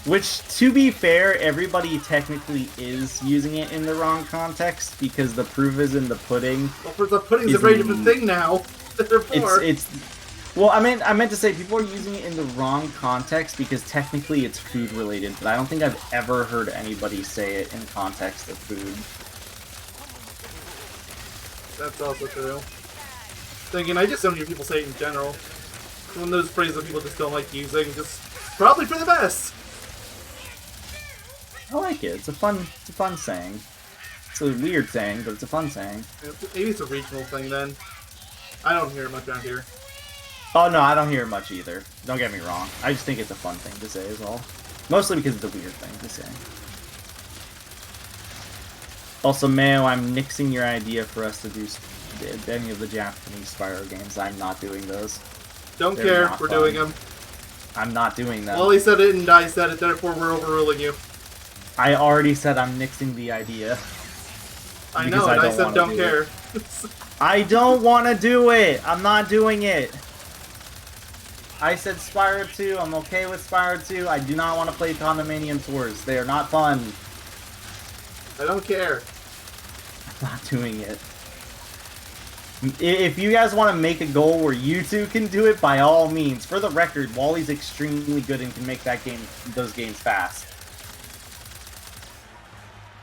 Which, to be fair, everybody technically is using it in the wrong context because the proof is in the pudding. Well, for the pudding's a very different thing now. Therefore, Well, I meant to say people are using it in the wrong context because technically it's food related, but I don't think I've ever heard anybody say it in context of food. that's also true. Thinking, I just don't hear people say it in general. It's one of those phrases that people just don't like using, just probably for the best. I like it. It's a fun saying. It's a weird saying, but it's a fun saying. Maybe it's a regional thing then. I don't hear it much around here. Oh no, I don't hear it much either. Don't get me wrong. I just think it's a fun thing to say is all. Mostly because it's a weird thing to say. Also, Mayo, I'm nixing your idea for us to do any of the Japanese Spyro games. I'm not doing those. Don't They're care, we're doing them. I'm not doing them. Wally said it and I said it, therefore we're overruling you. I already said I'm nixing the idea. I know, and I said don't care. I don't want to do it! I'm not doing it! I said Spyro 2, I'm okay with Spyro 2, I do not want to play Condominium Tours. They are not fun. I don't care. I'm not doing it. If you guys want to make a goal where you two can do it, by all means. For the record, Wally's extremely good and can make those games fast.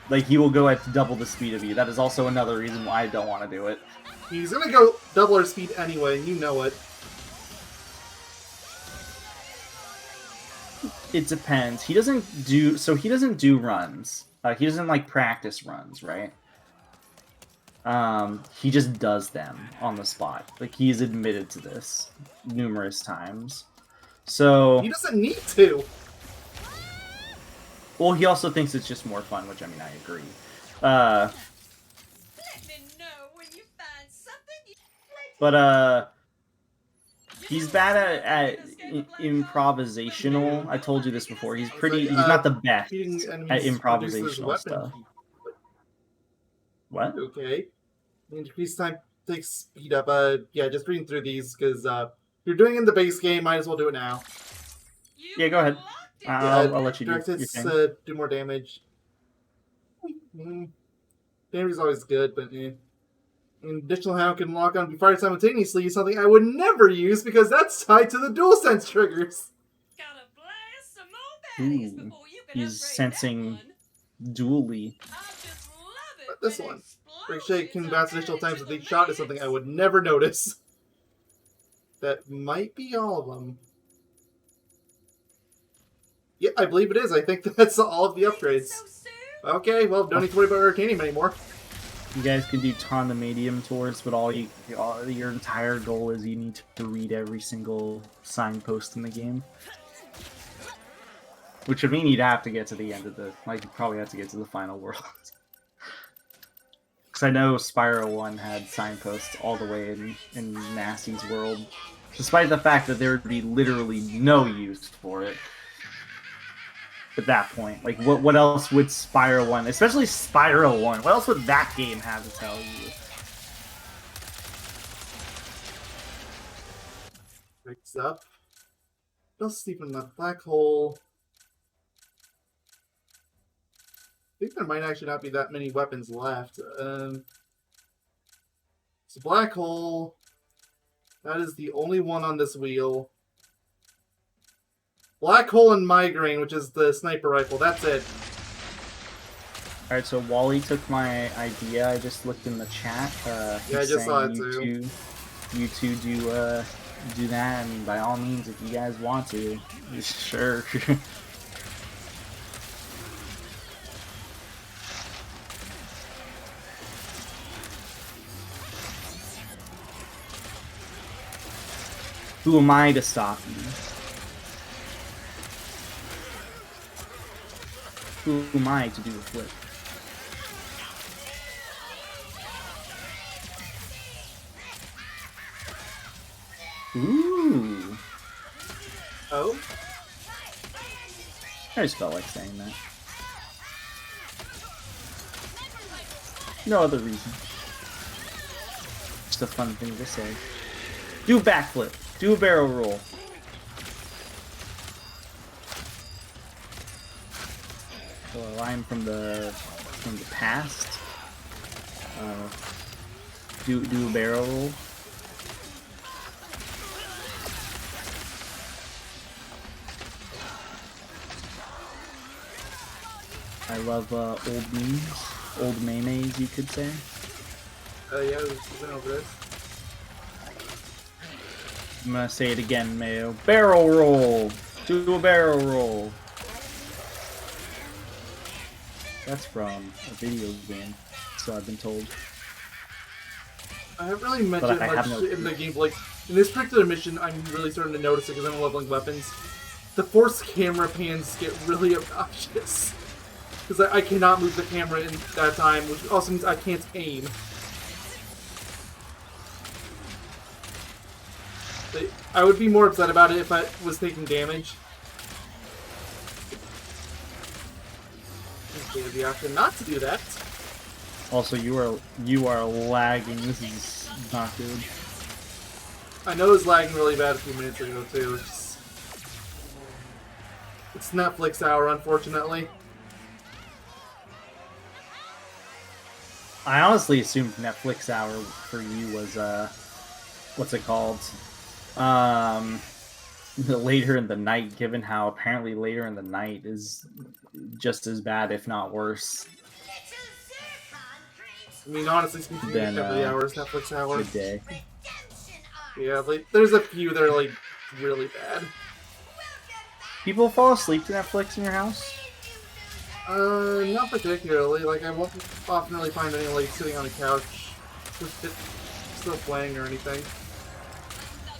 Like, he will go at double the speed of you. That is also another reason why I don't want to do it. He's gonna go double our speed anyway, and you know it. It depends. He doesn't do runs. He doesn't, like, practice runs, right? He just does them on the spot. Like, he's admitted to this numerous times. So... He doesn't need to! Well, he also thinks it's just more fun, which, I mean, I agree. Let me know when you find something But, he's bad at improvisational. I told you this before. He's not the best at improvisational stuff. What? Okay. Increase time takes speed up. Yeah, just reading through these, because, if you're doing it in the base game, might as well do it now. Yeah, go ahead. I'll let you do direct your hits, thing. do more damage. Damage is always good, but An additional hammer can lock on and be fired simultaneously, something I would never use because that's tied to the DualSense triggers. gotta blast some more baddies Ooh, before you can he's upgrade sensing that one. dually. I just love it But this when one. explosions Ricochet can bounce are additional added times to with the each shot is something mix. I would never notice. That might be all of them. Yeah, I believe it is. I think that's all of the upgrades. So soon? Okay, well, don't need to worry about raritanium anymore. You guys can do Condominium Tours, but your entire goal is you need to read every single signpost in the game. Which would mean you'd have to get to the end of you'd probably have to get to the final world. Because I know Spyro 1 had signposts all the way in Nasty's world. Despite the fact that there would be literally no use for it. At that point, like, what else would Spyro 1, especially Spyro 1, what else would that game have to tell you? Next up. Just sleep in that black hole. I think there might actually not be that many weapons left. It's a black hole. That is the only one on this wheel. Black hole and migraine, which is the sniper rifle. That's it. Alright, so Wally took my idea. I just looked in the chat. Yeah, I just saw it too. You two do that. I mean, by all means, if you guys want to, sure. Who am I to stop you? Who am I to do a flip? Ooh. Oh? I just felt like saying that. No other reason. Just a fun thing to say. Do a backflip. Do a barrel roll. So a line from the past. Do a barrel roll. I love old memes, old mayonnaise, you could say. Yeah, we went over this. I'm gonna say it again, Mayo. Barrel roll! Do a barrel roll! That's from a video game, so I've been told. I haven't really mentioned I much have no in the game. Like, in this particular mission, I'm really starting to notice it because I'm leveling weapons. The forced camera pans get really obnoxious. Because I cannot move the camera in that time, which also means I can't aim. I would be more upset about it if I was taking damage. There's the option not to do that. Also, you are lagging. This is not good. I know it was lagging really bad a few minutes ago too. It's Netflix hour, unfortunately. I honestly assumed Netflix hour for you was what's it called? Later in the night, given how apparently later in the night is just as bad, if not worse. I mean, honestly speaking, Then, every hour is Netflix hour. Good day. Yeah, like, there's a few that are, like, really bad. People fall asleep to Netflix in your house? Not particularly. Like, I won't often really find anyone, like, sitting on a couch with it still playing or anything.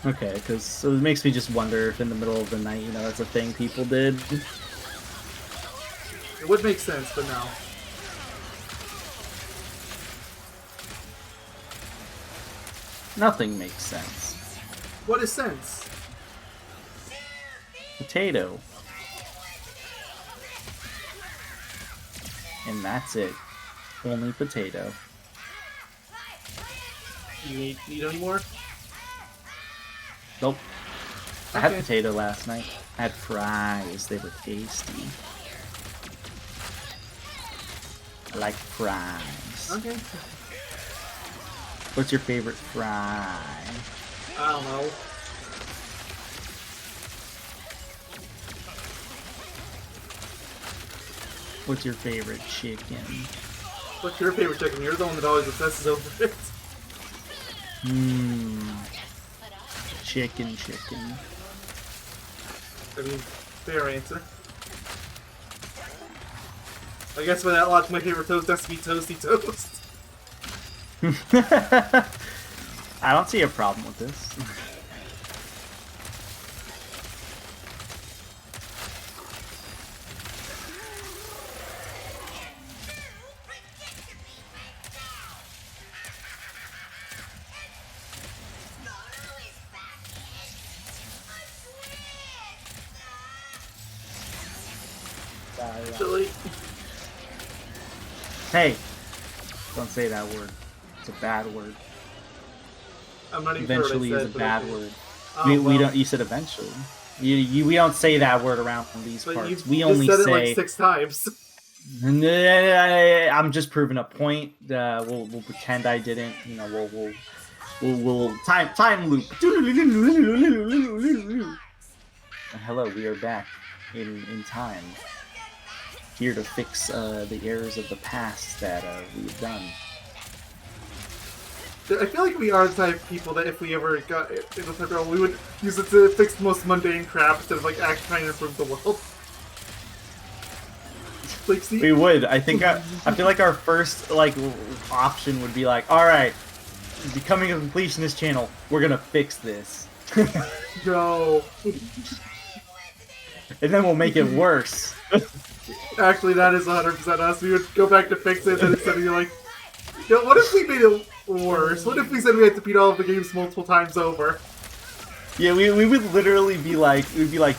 Okay, because it makes me just wonder if in the middle of the night, you know, that's a thing people did. It would make sense, but no. Nothing makes sense. What is sense? Potato. And that's it. Only potato. You need any more? Nope. I had Okay. potato last night. I had fries. They were tasty. I like fries. Okay. What's your favorite fry? I don't know. What's your favorite chicken? What's your favorite chicken? You're the one that always obsesses over it. Chicken. I mean, fair answer. I guess by that logic, my favorite toast has to be Toasty Toast. I don't see a problem with this. Actually, Hey, don't say that word. It's a bad word. I'm not even Eventually sure what I is said, a but bad okay. word. Oh, We well. don't. You said eventually. We don't say that word around these But parts. you've We just only said it say. like 6 times. I'm just proving a point. We'll pretend I didn't. You know, we'll time loop. Hello, we are back in time, here to fix the errors of the past that we've done. I feel like we are the type of people that if we ever got in the type of role, we would use it to fix the most mundane crap instead of like actually trying to improve the world. Like, see, We would. I think. I feel like our first option would be like, all right, becoming a completionist channel, we're gonna fix this, no. and then we'll make it worse. Actually, that is 100% us. We would go back to fix it, and instead of be like, yo, what if we made it worse? What if we said we had to beat all of the games multiple times over? Yeah, we would literally be like,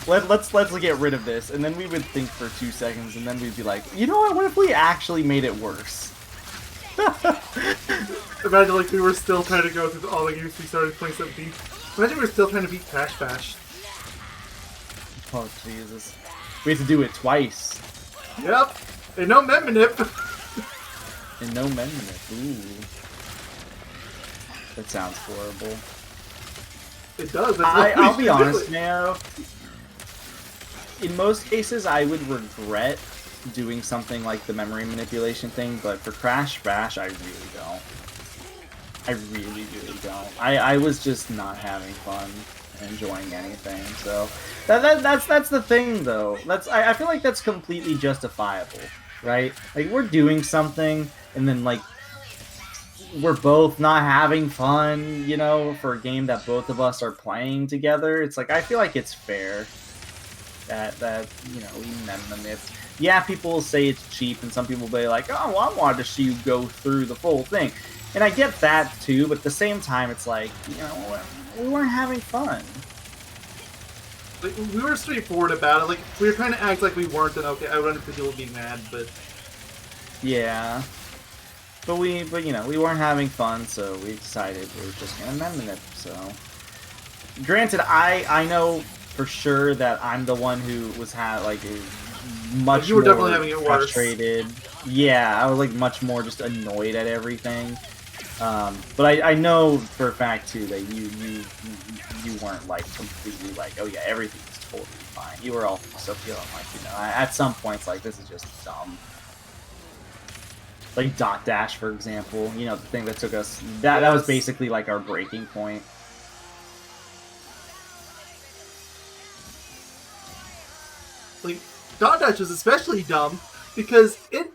let's get rid of this, and then we would think for 2 seconds, and then we'd be like, you know what if we actually made it worse? Imagine like we were still trying to go through all the games we started in 2017. Imagine we were still trying to beat Crash Bash. Oh Jesus. We have to do it twice. Yep. And no Memonip. And no Mayonnaise. Ooh. That sounds horrible. It does. I'll be honest, now. In most cases, I would regret doing something like the memory manipulation thing, but for Crash Bash, I really don't. I really don't. I was just not having fun and enjoying anything, so that's the thing, though. I feel like that's completely justifiable, right? Like, we're doing something, and then, like, we're both not having fun, you know, for a game that both of us are playing together. It's like, I feel like it's fair that you know, we manip. Yeah, people will say it's cheap, and some people will be like, oh, well, I wanted to see you go through the full thing. And I get that, too, but at the same time, it's like, you know, we weren't having fun. Like, we were straightforward about it. Like, we were trying to act like we weren't, and okay, I would understand people being mad, but... Yeah. But you know, we weren't having fun, so we decided we were just gonna manip, so... Granted, I know for sure that I'm the one who was much you were more definitely having it worse. frustrated. Yeah, I was like much more just annoyed at everything. But I know for a fact too that you weren't like completely like, oh yeah, everything's totally fine. You were also feeling like, you know, at some points like, this is just dumb. Like Dot Dash, for example, you know, the thing that took us that was basically like our breaking point. Like, Dot Dash was especially dumb because it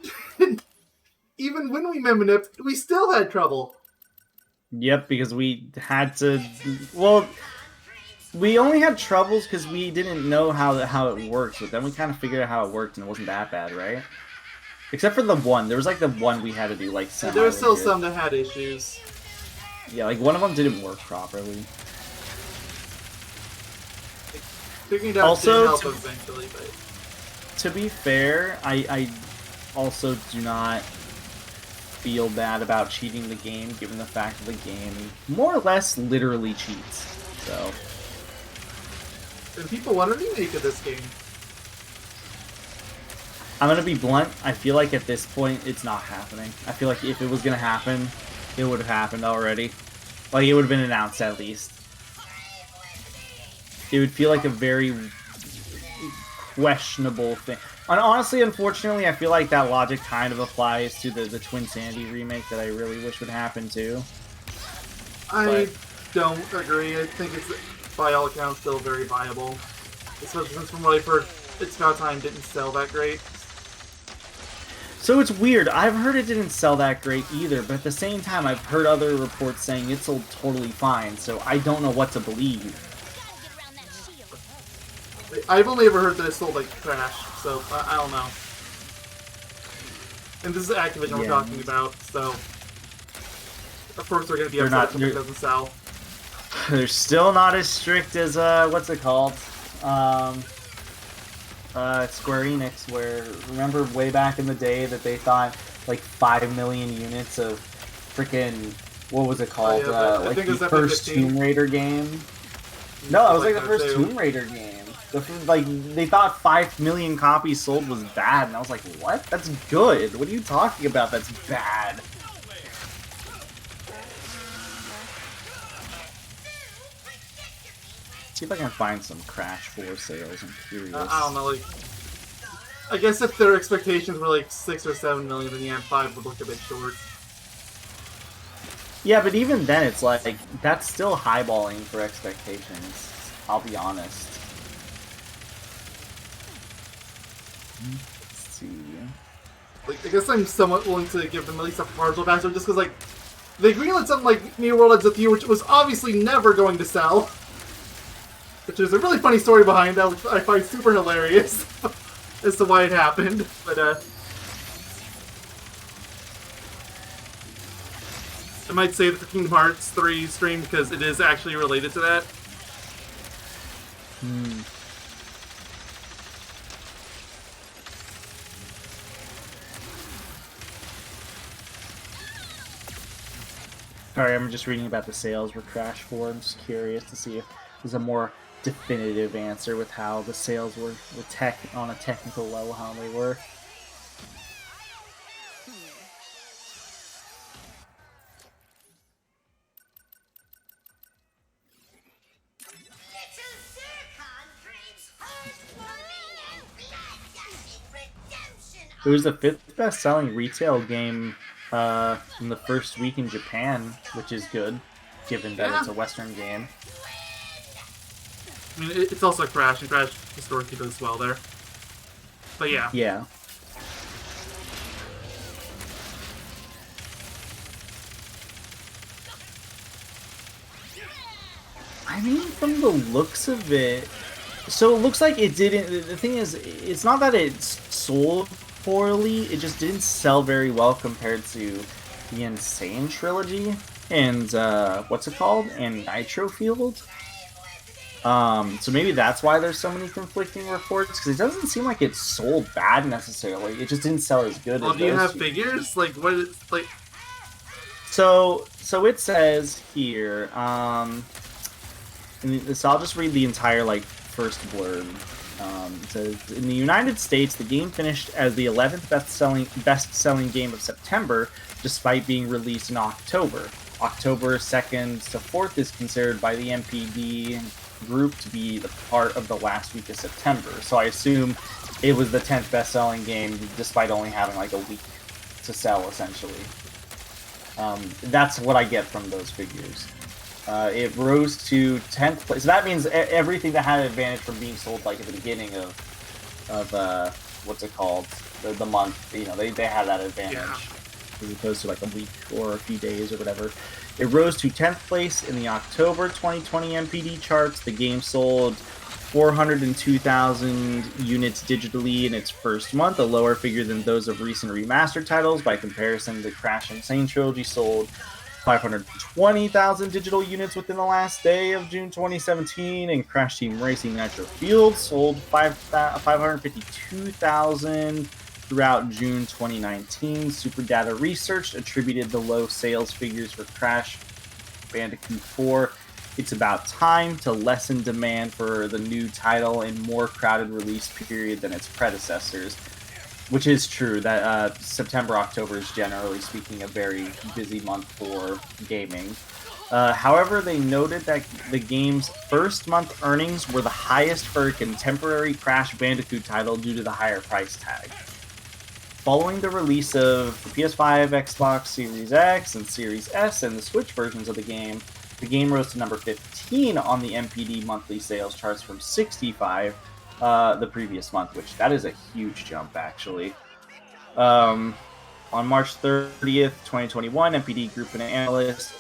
even when we Memonipped, we still had trouble. Yep, because we had to. Well, we only had troubles because we didn't know how it works. But then we kind of figured out how it worked, and it wasn't that bad, right? Except for the one. There was like the one we had to do like. Yeah, there were still some that had issues. Yeah, like one of them didn't work properly. Figuring it out Also, did help eventually, but... To be fair, I also do not feel bad about cheating the game, given the fact that the game more or less literally cheats. So, and people want a remake of this game. I'm gonna be blunt. I feel like at this point, it's not happening. I feel like if it was gonna happen, it would have happened already. Like, it would have been announced at least. It would feel like a very questionable thing. And honestly, unfortunately, I feel like that logic kind of applies to the Twin Sandy remake that I really wish would happen too. I don't agree. I think it's, by all accounts, still very viable. Especially since, from what I've heard, It's About Time didn't sell that great. So it's weird. I've heard it didn't sell that great either, but at the same time, I've heard other reports saying it sold totally fine, so I don't know what to believe. I've only ever heard that it sold like trash, so I don't know. And this is Activision we're talking about, so of course they're going to be upset if it doesn't sell. They're still not as strict as what's it called? Square Enix, where remember way back in the day that they thought like 5 million units of freaking what was it called? Like the first Tomb Raider game. No, it was like the first Tomb Raider game. Like, they thought 5 million copies sold was bad, and I was like, what? That's good. What are you talking about? That's bad. See if I can find some Crash 4 sales. I'm curious. I don't know, like... I guess if their expectations were like 6 or 7 million, then yeah, 5 would look a bit short. Yeah, but even then, it's like, that's still highballing for expectations. I'll be honest. Let's see. Like, I guess I'm somewhat willing to give them at least a partial pass, just because, like, they greenlit something like New World Ends With You, which was obviously never going to sell. Which is a really funny story behind that, which I find super hilarious as to why it happened. But, I might say the Kingdom Hearts 3 stream because it is actually related to that. Sorry, I'm just reading about the sales for Crash 4. I'm just curious to see if there's a more definitive answer with how the sales were on a technical level, how they were. Little Zircon craves heartwarming and blood-gushing redemption. It was the 5th best-selling retail game in the first week in Japan, which is good, given that it's a Western game. I mean, it's also Crash, and Crash historically does well there. But yeah. Yeah. I mean, from the looks of it, so it looks like it didn't. The thing is, it's not that it sold poorly; it just didn't sell very well compared to the Insane trilogy and what's it called, and Nitro Field. So maybe that's why there's so many conflicting reports, because it doesn't seem like it sold bad necessarily. It just didn't sell as good. Well, as do you those have two. figures? Like, what is, like... So it says here, so I'll just read the entire, like, first blurb. It says, in the United States, the game finished as the 11th best-selling game of September, despite being released in October. October 2nd to 4th is considered by the MPD group to be the part of the last week of September. So I assume it was the 10th best-selling game, despite only having, like, a week to sell, essentially. That's what I get from those figures. It rose to 10th place. So that means everything that had an advantage from being sold like at the beginning of what's it called, the month. You know, they had that advantage as opposed to like a week or a few days or whatever. It rose to 10th place in the October 2020 MPD charts. The game sold 402,000 units digitally in its first month, a lower figure than those of recent remastered titles. By comparison, the Crash Insane trilogy sold 520,000 digital units within the last day of June 2017, and Crash Team Racing Nitro Field sold 552,000 throughout June 2019. Superdata Research attributed the low sales figures for Crash Bandicoot 4. It's about time to lessen demand for the new title in more crowded release period than its predecessors. Which is true, that September, October is generally speaking a very busy month for gaming. However, they noted that the game's first month earnings were the highest for a contemporary Crash Bandicoot title due to the higher price tag. Following the release of the PS5, Xbox Series X, and Series S, and the Switch versions of the game rose to number 15 on the MPD monthly sales charts from 65 the previous month, which that is a huge jump, actually. On March 30th, 2021, MPD Group and analyst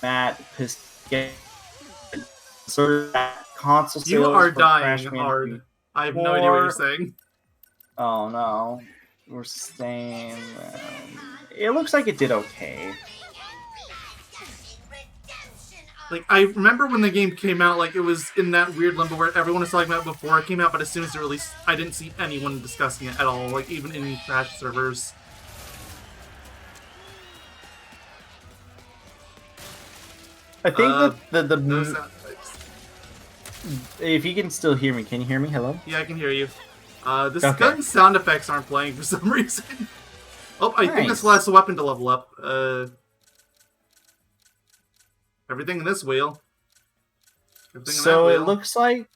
Matt Pisket sort of console sales. You are for dying Crash hard. Bandicoot I have no idea what you're saying. Oh no, we're staying. It looks like it did okay. Like, I remember when the game came out, like, it was in that weird limbo where everyone was talking about it before it came out, but as soon as it released, I didn't see anyone discussing it at all, like, even in Crash servers. I think that the those sound effects. if you can still hear me, can you hear me? Hello? Yeah, I can hear you. This Okay. gun sound effects aren't playing for some reason. Oh, I think this Nice. last weapon to level up. Everything in this wheel. Everything in that So wheel. it looks like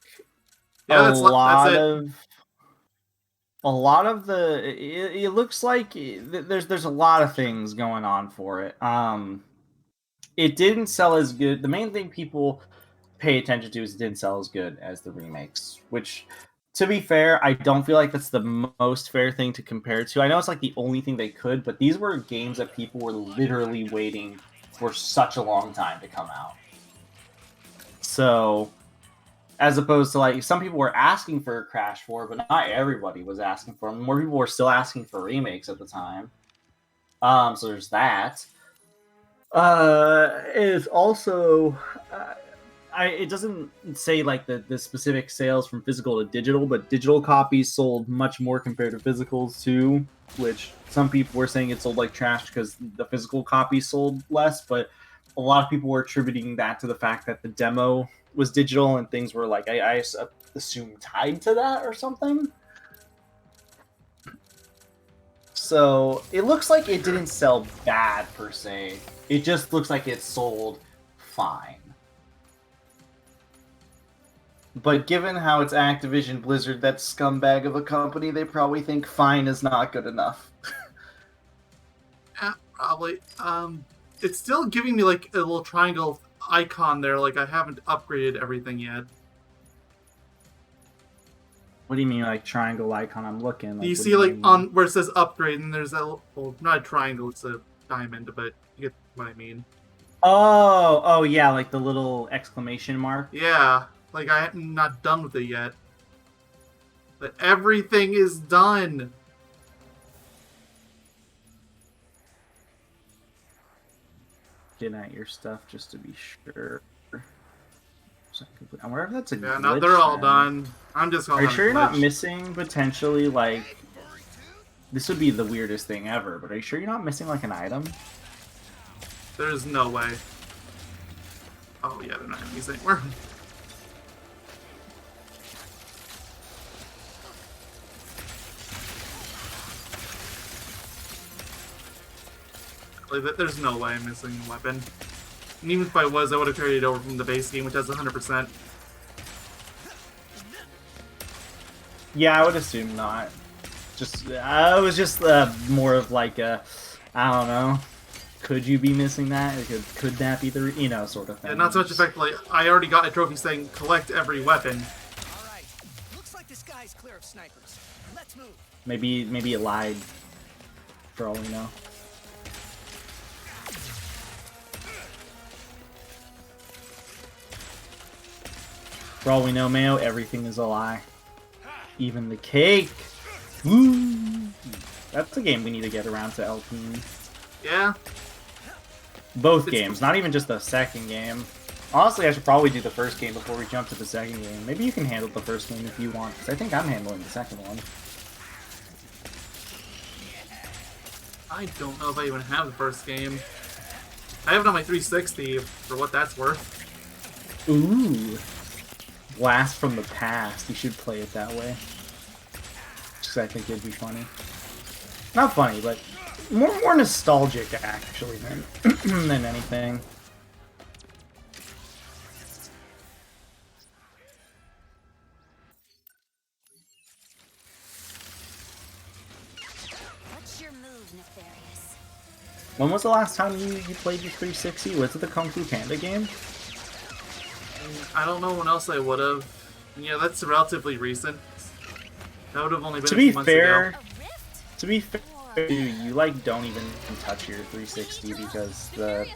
Yeah, a that's it. lot of the it looks like there's a lot of things going on for it. It didn't sell as good. The main thing people pay attention to is it didn't sell as good as the remakes, which, to be fair, I don't feel like that's the most fair thing to compare to. I know it's like the only thing they could, but these were games that people were literally waiting for such a long time to come out. So, as opposed to like some people were asking for Crash 4, but not everybody was asking for them. More people were still asking for remakes at the time. So there's that. Is also it doesn't say like the specific sales from physical to digital, but digital copies sold much more compared to physicals too, which some people were saying it sold like trash because the physical copies sold less, but a lot of people were attributing that to the fact that the demo was digital and things were like I assume tied to that or something. So it looks like it didn't sell bad per se. It just looks like it sold fine. But given how it's Activision Blizzard, that scumbag of a company, they probably think fine is not good enough. Yeah, probably. It's still giving me like a little triangle icon there, like I haven't upgraded everything yet. What do you mean, like triangle icon? I'm looking. Do you what see do like mean? on where it says upgrade, and there's that, well, not a triangle, it's a diamond, but you get what I mean. Oh, yeah, like the little exclamation mark. Yeah, like I'm not done with it yet. But everything is done. Get at your stuff just to be sure. I wonder if that's a Yeah, glitch, no, they're all then. done. I'm just going. Are you sure you're not missing potentially like? This would be the weirdest thing ever, but are you sure you're not missing like an item? There's no way. Oh yeah, they're not enemies anymore. Like, there's no way I'm missing a weapon. And even if I was, I would have carried it over from the base game, which has 100%. Yeah, I would assume not. Just I was just more of like a, I don't know. Could you be missing that? Could that be the sort of thing? Yeah, not so much effectively. I already got a trophy saying collect every weapon. All right. Looks like the sky's clear of snipers. Let's move. Maybe it lied. For all we know. For all we know, Mayo, everything is a lie. Even the cake. Woo! That's a game we need to get around to LPing. Yeah. Both games, not even just the second game. Honestly, I should probably do the first game before we jump to the second game. Maybe you can handle the first game if you want, because I think I'm handling the second one. I don't know if I even have the first game. I have it on my 360, for what that's worth. Ooh. Blast from the past. You should play it that way. Because I think it'd be funny. Not funny, but more nostalgic, actually, than anything. What's your move, Nefarious? When was the last time you played your 360? Was it the Kung Fu Panda game? I don't know when else I would have. Yeah, that's relatively recent. That would have only been To a be few months fair, ago. you like don't even touch your 360 because it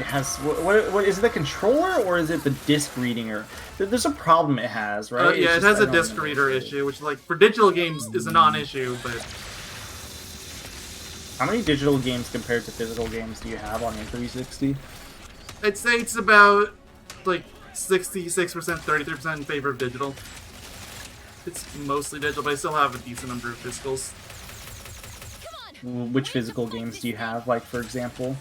has what is it, the controller or is it the disc reading, or there's a problem it has, right? Yeah, it It's has just, a I don't disc know. reader issue, which like for digital games is a non-issue, but How many digital games compared to physical games do you have on your 360? I'd say it's about like 66%, 33% in favor of digital. It's mostly digital, but I still have a decent number of physicals. Which physical games do you have, like, for example?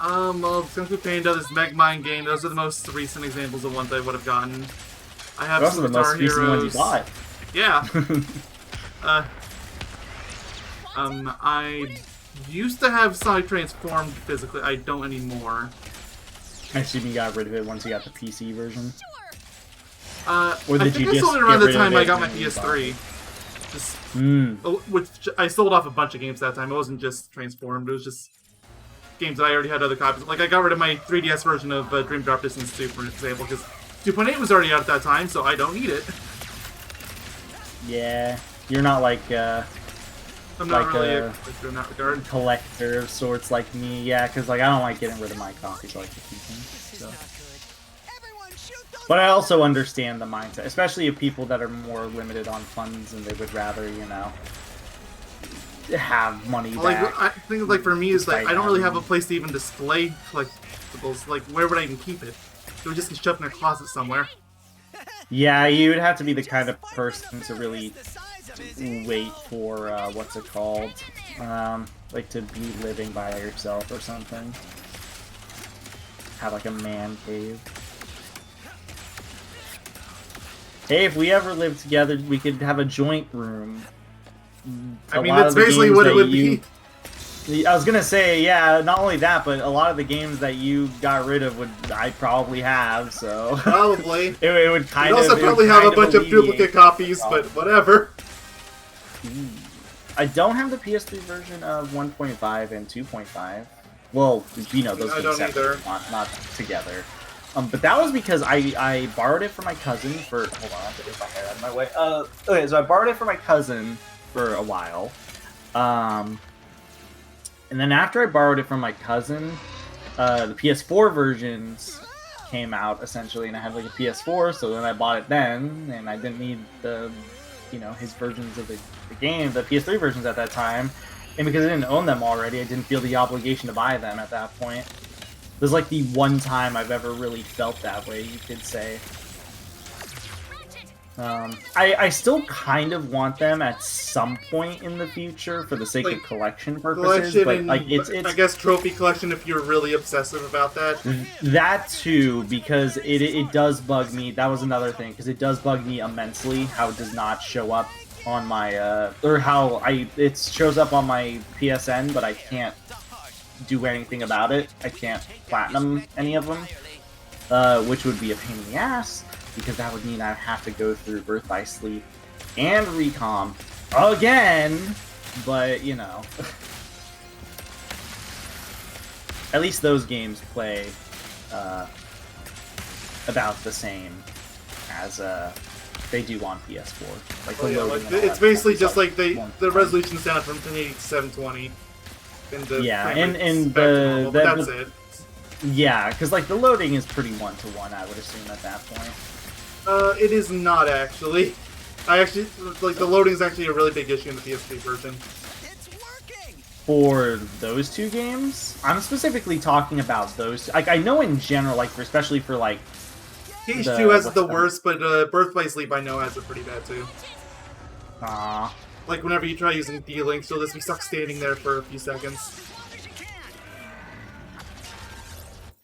Well, Kung Fu Panda, this Megamind game, those are the most recent examples of ones I would have gotten. I have Those are the most Superstar recent ones you Heroes. bought. Yeah. I used to have Sonic Transformed physically. I don't anymore. I assume you got rid of it once you got the PC version. Or I did think you I sold just it around get the rid of time I it got my when you bought PS3. it? Just, Mm. which I sold off a bunch of games that time. It wasn't just Transformed. It was just games that I already had other copies. Like I got rid of my 3DS version of Dream Drop Distance 2, for example, because 2.8 was already out at that time, so I don't need it. Yeah, you're not like I'm not Like, really a collector in that regard. collector of sorts like me. Yeah, because like I don't like getting rid of my copies. I like to keep them. So. Everyone shoot those. But I also understand the mindset, especially of people that are more limited on funds and they would rather, have money Like back. I think like for me is like Despite I don't really have having- a place to even display collectibles. Like where would I even keep it? It would just get shoved in a closet somewhere. Yeah, you would have to be the kind of person to really The size of his wait for what's it called? Like to be living by yourself or something. Have like a man cave. Hey, if we ever live together, we could have a joint room. I mean, that's basically what it would be. I was gonna say, yeah, not only that, but a lot of the games that you got rid of I probably have, so... Probably. it would kind You'd of... also probably have a bunch of duplicate copies, but whatever. I don't have the PS3 version of 1.5 and 2.5. Well, you know, those I games don't separate, either. not together. But that was because I borrowed it from my cousin for... Hold on, I have to get my hair out of my way. Okay, so I borrowed it from my cousin for a while. And then after I borrowed it from my cousin, the PS4 versions came out, essentially, and I had like a PS4, so then I bought it then, and I didn't need the, you know, his versions of the game, the PS3 versions at that time, and because I didn't own them already, I didn't feel the obligation to buy them at that point. It was like the one time I've ever really felt that way, you could say. I still kind of want them at some point in the future for the sake of collection purposes, but like it's I guess trophy collection if you're really obsessive about that. That too, because it does bug me. That was another thing, because it does bug me immensely how it does not show up on my or how it shows up on my PSN, but I can't do anything about it. I can't platinum any of them, which would be a pain in the ass. Because that would mean I'd have to go through Birth by Sleep and Recom again, but you know. At least those games play about the same as they do on PS4. Like, it's basically just like the resolution's down from 1080 to 720. That's it. Yeah, because like the loading is pretty one-to-one, I would assume at that point. It is not actually. The loading is actually a really big issue in the PS3 version. It's working. For those two games, I'm specifically talking about those. Like, I know in general, like especially for like. TH2 has the worst, but Birth by Sleep I know has it pretty bad too. Like whenever you try using D-Link, you'll just be stuck standing there for a few seconds.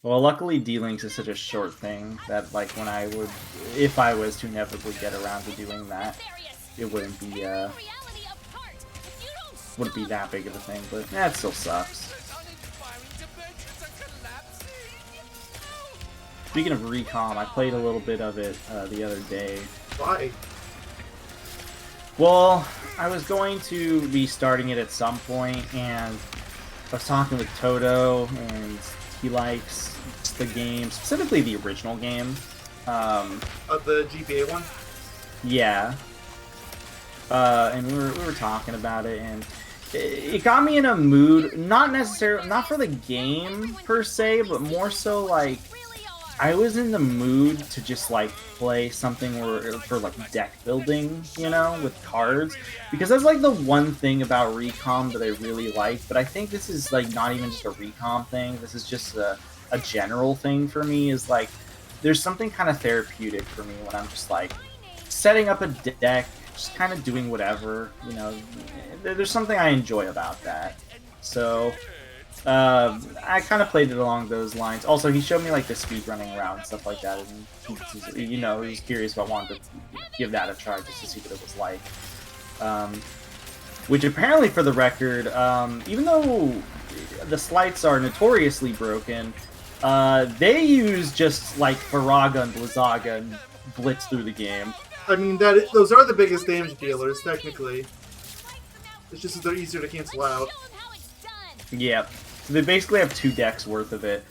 Well, luckily D-Links is such a short thing that, like, when I would, if I was to inevitably get around to doing that, it wouldn't be that big of a thing, but it still sucks. Speaking of Recom, I played a little bit of it the other day. Why? Well, I was going to be starting it at some point, and I was talking with Toto, and he likes the game, specifically the original game. The GBA one? Yeah. And we were talking about it, and it got me in a mood, not for the game per se, but more so like I was in the mood to just like play something for like deck building, you know, with cards, because that's like the one thing about Recom that I really like. But I think this is like not even just a Recom thing. This is just a general thing for me. Is like there's something kind of therapeutic for me when I'm just like setting up a deck, just kind of doing whatever, you know. There's something I enjoy about that. So I kind of played it along those lines. Also, he showed me like the speed running around and stuff like that, and he was curious about wanting to give that a try just to see what it was like. Which apparently, for the record, even though the slights are notoriously broken, they use just like Faraga and Blizzaga and blitz through the game. I mean, those are the biggest damage dealers, technically. It's just that they're easier to cancel out. Yep. So they basically have 2 decks worth of it.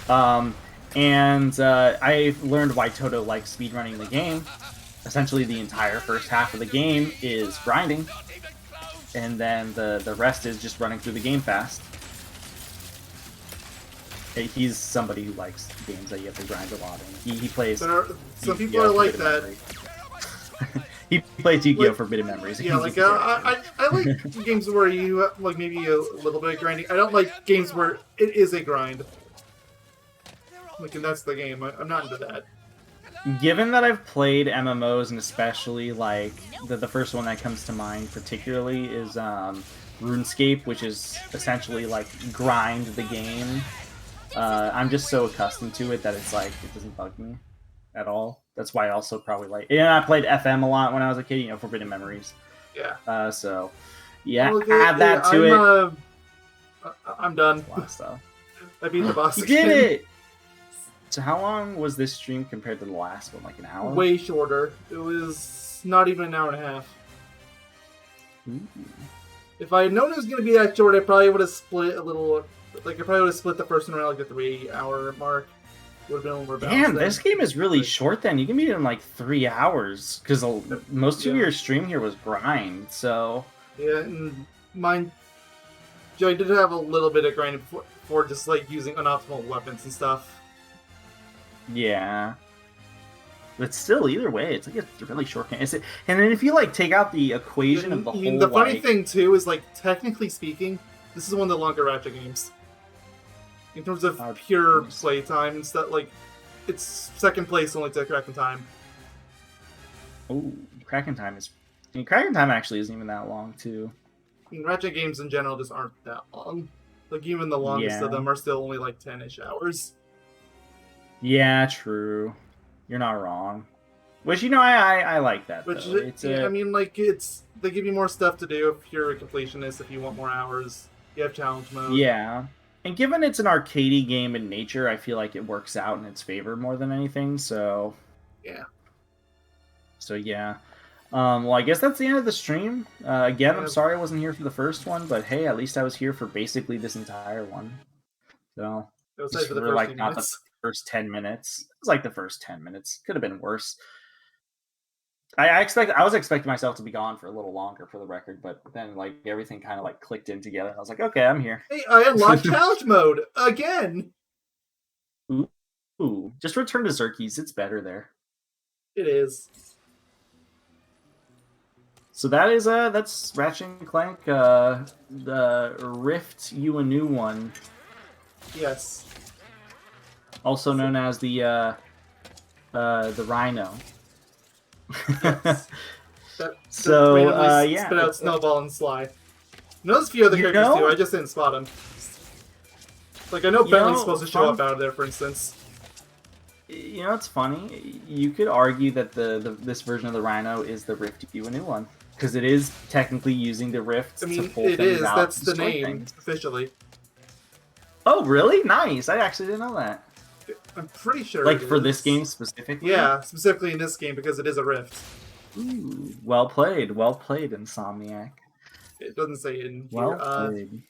I learned why Toto likes speedrunning the game. Essentially, the entire first half of the game is grinding, and then the rest is just running through the game fast. He's somebody who likes games that you have to grind a lot in. He plays... Some people are like that. He plays Yu-Gi-Oh! Forbidden Memories. Yeah, like, I like games where you have, like, maybe a little bit of grinding. I don't like games where it is a grind. Like, and that's the game. I'm not into that. Given that I've played MMOs, and especially, like, the first one that comes to mind particularly is RuneScape, which is essentially like grind the game. I'm just so accustomed to it that it's like it doesn't bug me at all. That's why I also probably like. Yeah, I played FM a lot when I was a kid. You know, Forbidden Memories. Yeah. So yeah, Okay, add that to it. I'm done. A lot of stuff. I beat the boss You again. did it. So how long was this stream compared to the last one? Like an hour? Way shorter. It was not even an hour and a half. Ooh. If I had known it was going to be that short, I probably would have split a little. Like, I probably would have split the first one around like the 3-hour mark. Would have been a little more balanced. Damn, this game is really short then. You can beat it in like 3 hours. Because most of your stream here was grind, so. Yeah, and mine. I did have a little bit of grinding before just like using unoptimal weapons and stuff. Yeah. But still, either way, it's like a really short game. And then if you like take out the equation of the whole, the funny thing too is like technically speaking, this is one of the longer Ratchet games. In terms of pure playtime and stuff, like it's second place only to Crack in Time. Oh, Crack Time is. I mean, Crack Time actually isn't even that long too. I mean, Ratchet games in general just aren't that long. Like even the longest of them are still only like 10-ish hours. Yeah, true. You're not wrong. Which, you know, I like that. Which though. I mean, like they give you more stuff to do if you're a completionist. If you want more hours, you have challenge mode. Yeah, and given it's an arcadey game in nature, I feel like it works out in its favor more than anything. So yeah. So yeah. Well, I guess that's the end of the stream. Again, I'm sorry I wasn't here for the first one, but hey, at least I was here for basically this entire one. So just for the first like not the first 10 minutes. It was like the first 10 minutes. Could have been worse. I was expecting myself to be gone for a little longer, for the record, but then like everything kind of like clicked in together. And I was like, okay, I'm here. Hey, I unlocked challenge mode again. Ooh, just return to Xerxes. It's better there. It is. So that's Ratchet and Clank, the Rift You a New One. Yes. Also known as the Rhino. Yes. So yeah. Spit out Snowball and Sly. There's a few other characters too. I just didn't spot them. Like I know Bentley's supposed to show up out of there, for instance. You know, it's funny. You could argue that this version of the Rhino is the Rift You a New One. Because it is technically using the Rift to pull things out. That's the name, officially. Oh, really? Nice. I actually didn't know that. I'm pretty sure like, for this game specifically? Yeah, specifically in this game, because it is a Rift. Ooh, well played, Insomniac. It doesn't say it in here. Well played.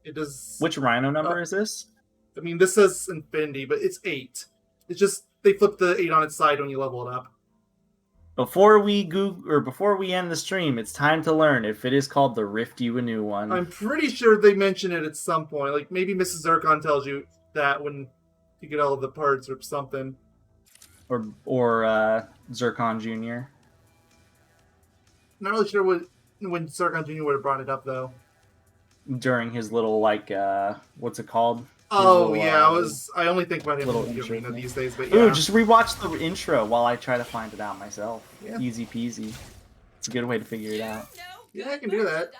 It does... Which Rhino number is this? I mean, this says Infinity, but it's 8. It's just, they flip the 8 on its side when you level it up. Before we end the stream, it's time to learn if it is called the Rift You a New One. I'm pretty sure they mention it at some point. Like, maybe Mrs. Zircon tells you that when you get all of the parts or something. Or Zircon Jr. Not really sure when Zircon Jr. would have brought it up, though. During his little, like, what's it called? Oh, little, yeah, I only think about him in the arena these days, but yeah. Ooh, just rewatch the intro while I try to find it out myself. Yeah. Easy peasy. It's a good way to figure it out. Yeah, I can do that.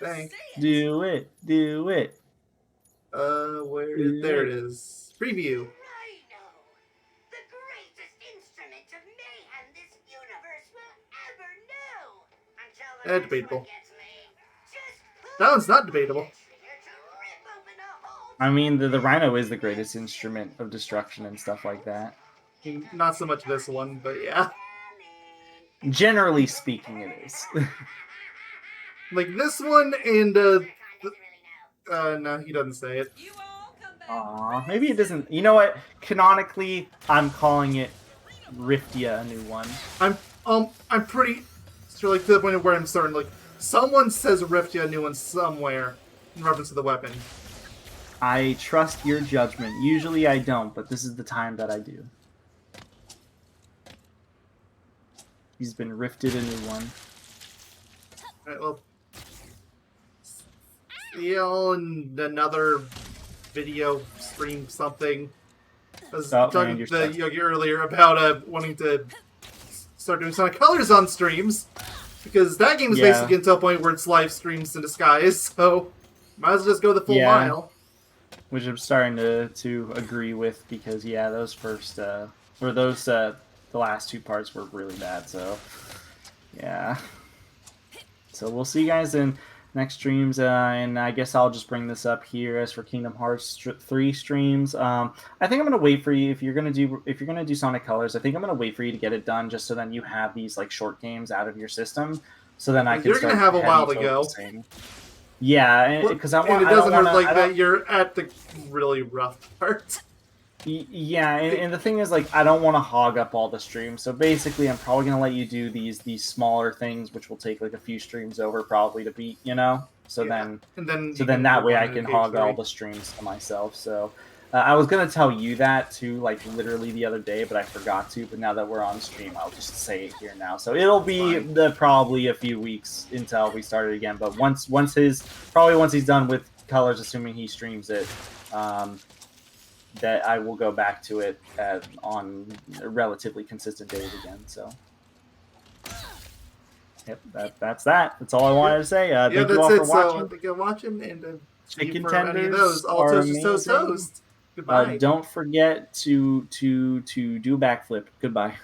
Thanks. Do it. There it is. Preview. Debatable. That one's not debatable. I mean, the Rhino is the greatest instrument of destruction and stuff like that. Not so much this one, but yeah. Generally speaking, it is. Like this one and no, he doesn't say it. Aw, maybe it doesn't. You know what? Canonically, I'm calling it Riftia, a new one. I'm pretty sure, like, to the point where I'm certain, like, someone says Riftia, a new one somewhere in reference to the weapon. I trust your judgment. Usually I don't, but this is the time that I do. He's been rifted a new one. Alright, well... See y'all in another video, stream, something. I was talking to Yogi earlier about wanting to start doing Sonic Colors on streams, because that game is Yeah. basically getting to a point where it's live streams in disguise, so might as well just go the full Yeah. mile. Which I'm starting to agree with, because yeah, those first the last two parts were really bad. So yeah, so we'll see you guys in next streams, and I guess I'll just bring this up here as for Kingdom Hearts 3 streams. I think I'm gonna wait for you if you're gonna do Sonic Colors. I think I'm gonna wait for you to get it done, just so then you have these like short games out of your system. So then I can. You're gonna have a while to go. Yeah, because I want. And it doesn't hurt hurt like that you're at the really rough part. Yeah, and the thing is, like, I don't want to hog up all the streams. So basically, I'm probably gonna let you do these smaller things, which will take like a few streams over probably to beat. So Yeah. then And then that way I on can to hog Cage all 3. the streams to myself. So I was gonna tell you that too, like literally the other day, but I forgot to. But now that we're on stream, I'll just say it here now. So it'll be probably a few weeks until we start it again. But once he's done with Colors, assuming he streams it, that I will go back to it on a relatively consistent days again. So, yep, that's that. That's all I wanted to say. Yeah, thank that's you all it. for So watching. thank you for watching, and Chicken for any of tenders those. All are toast is toast amazing. toast. Goodbye. Don't forget to do a backflip. Goodbye.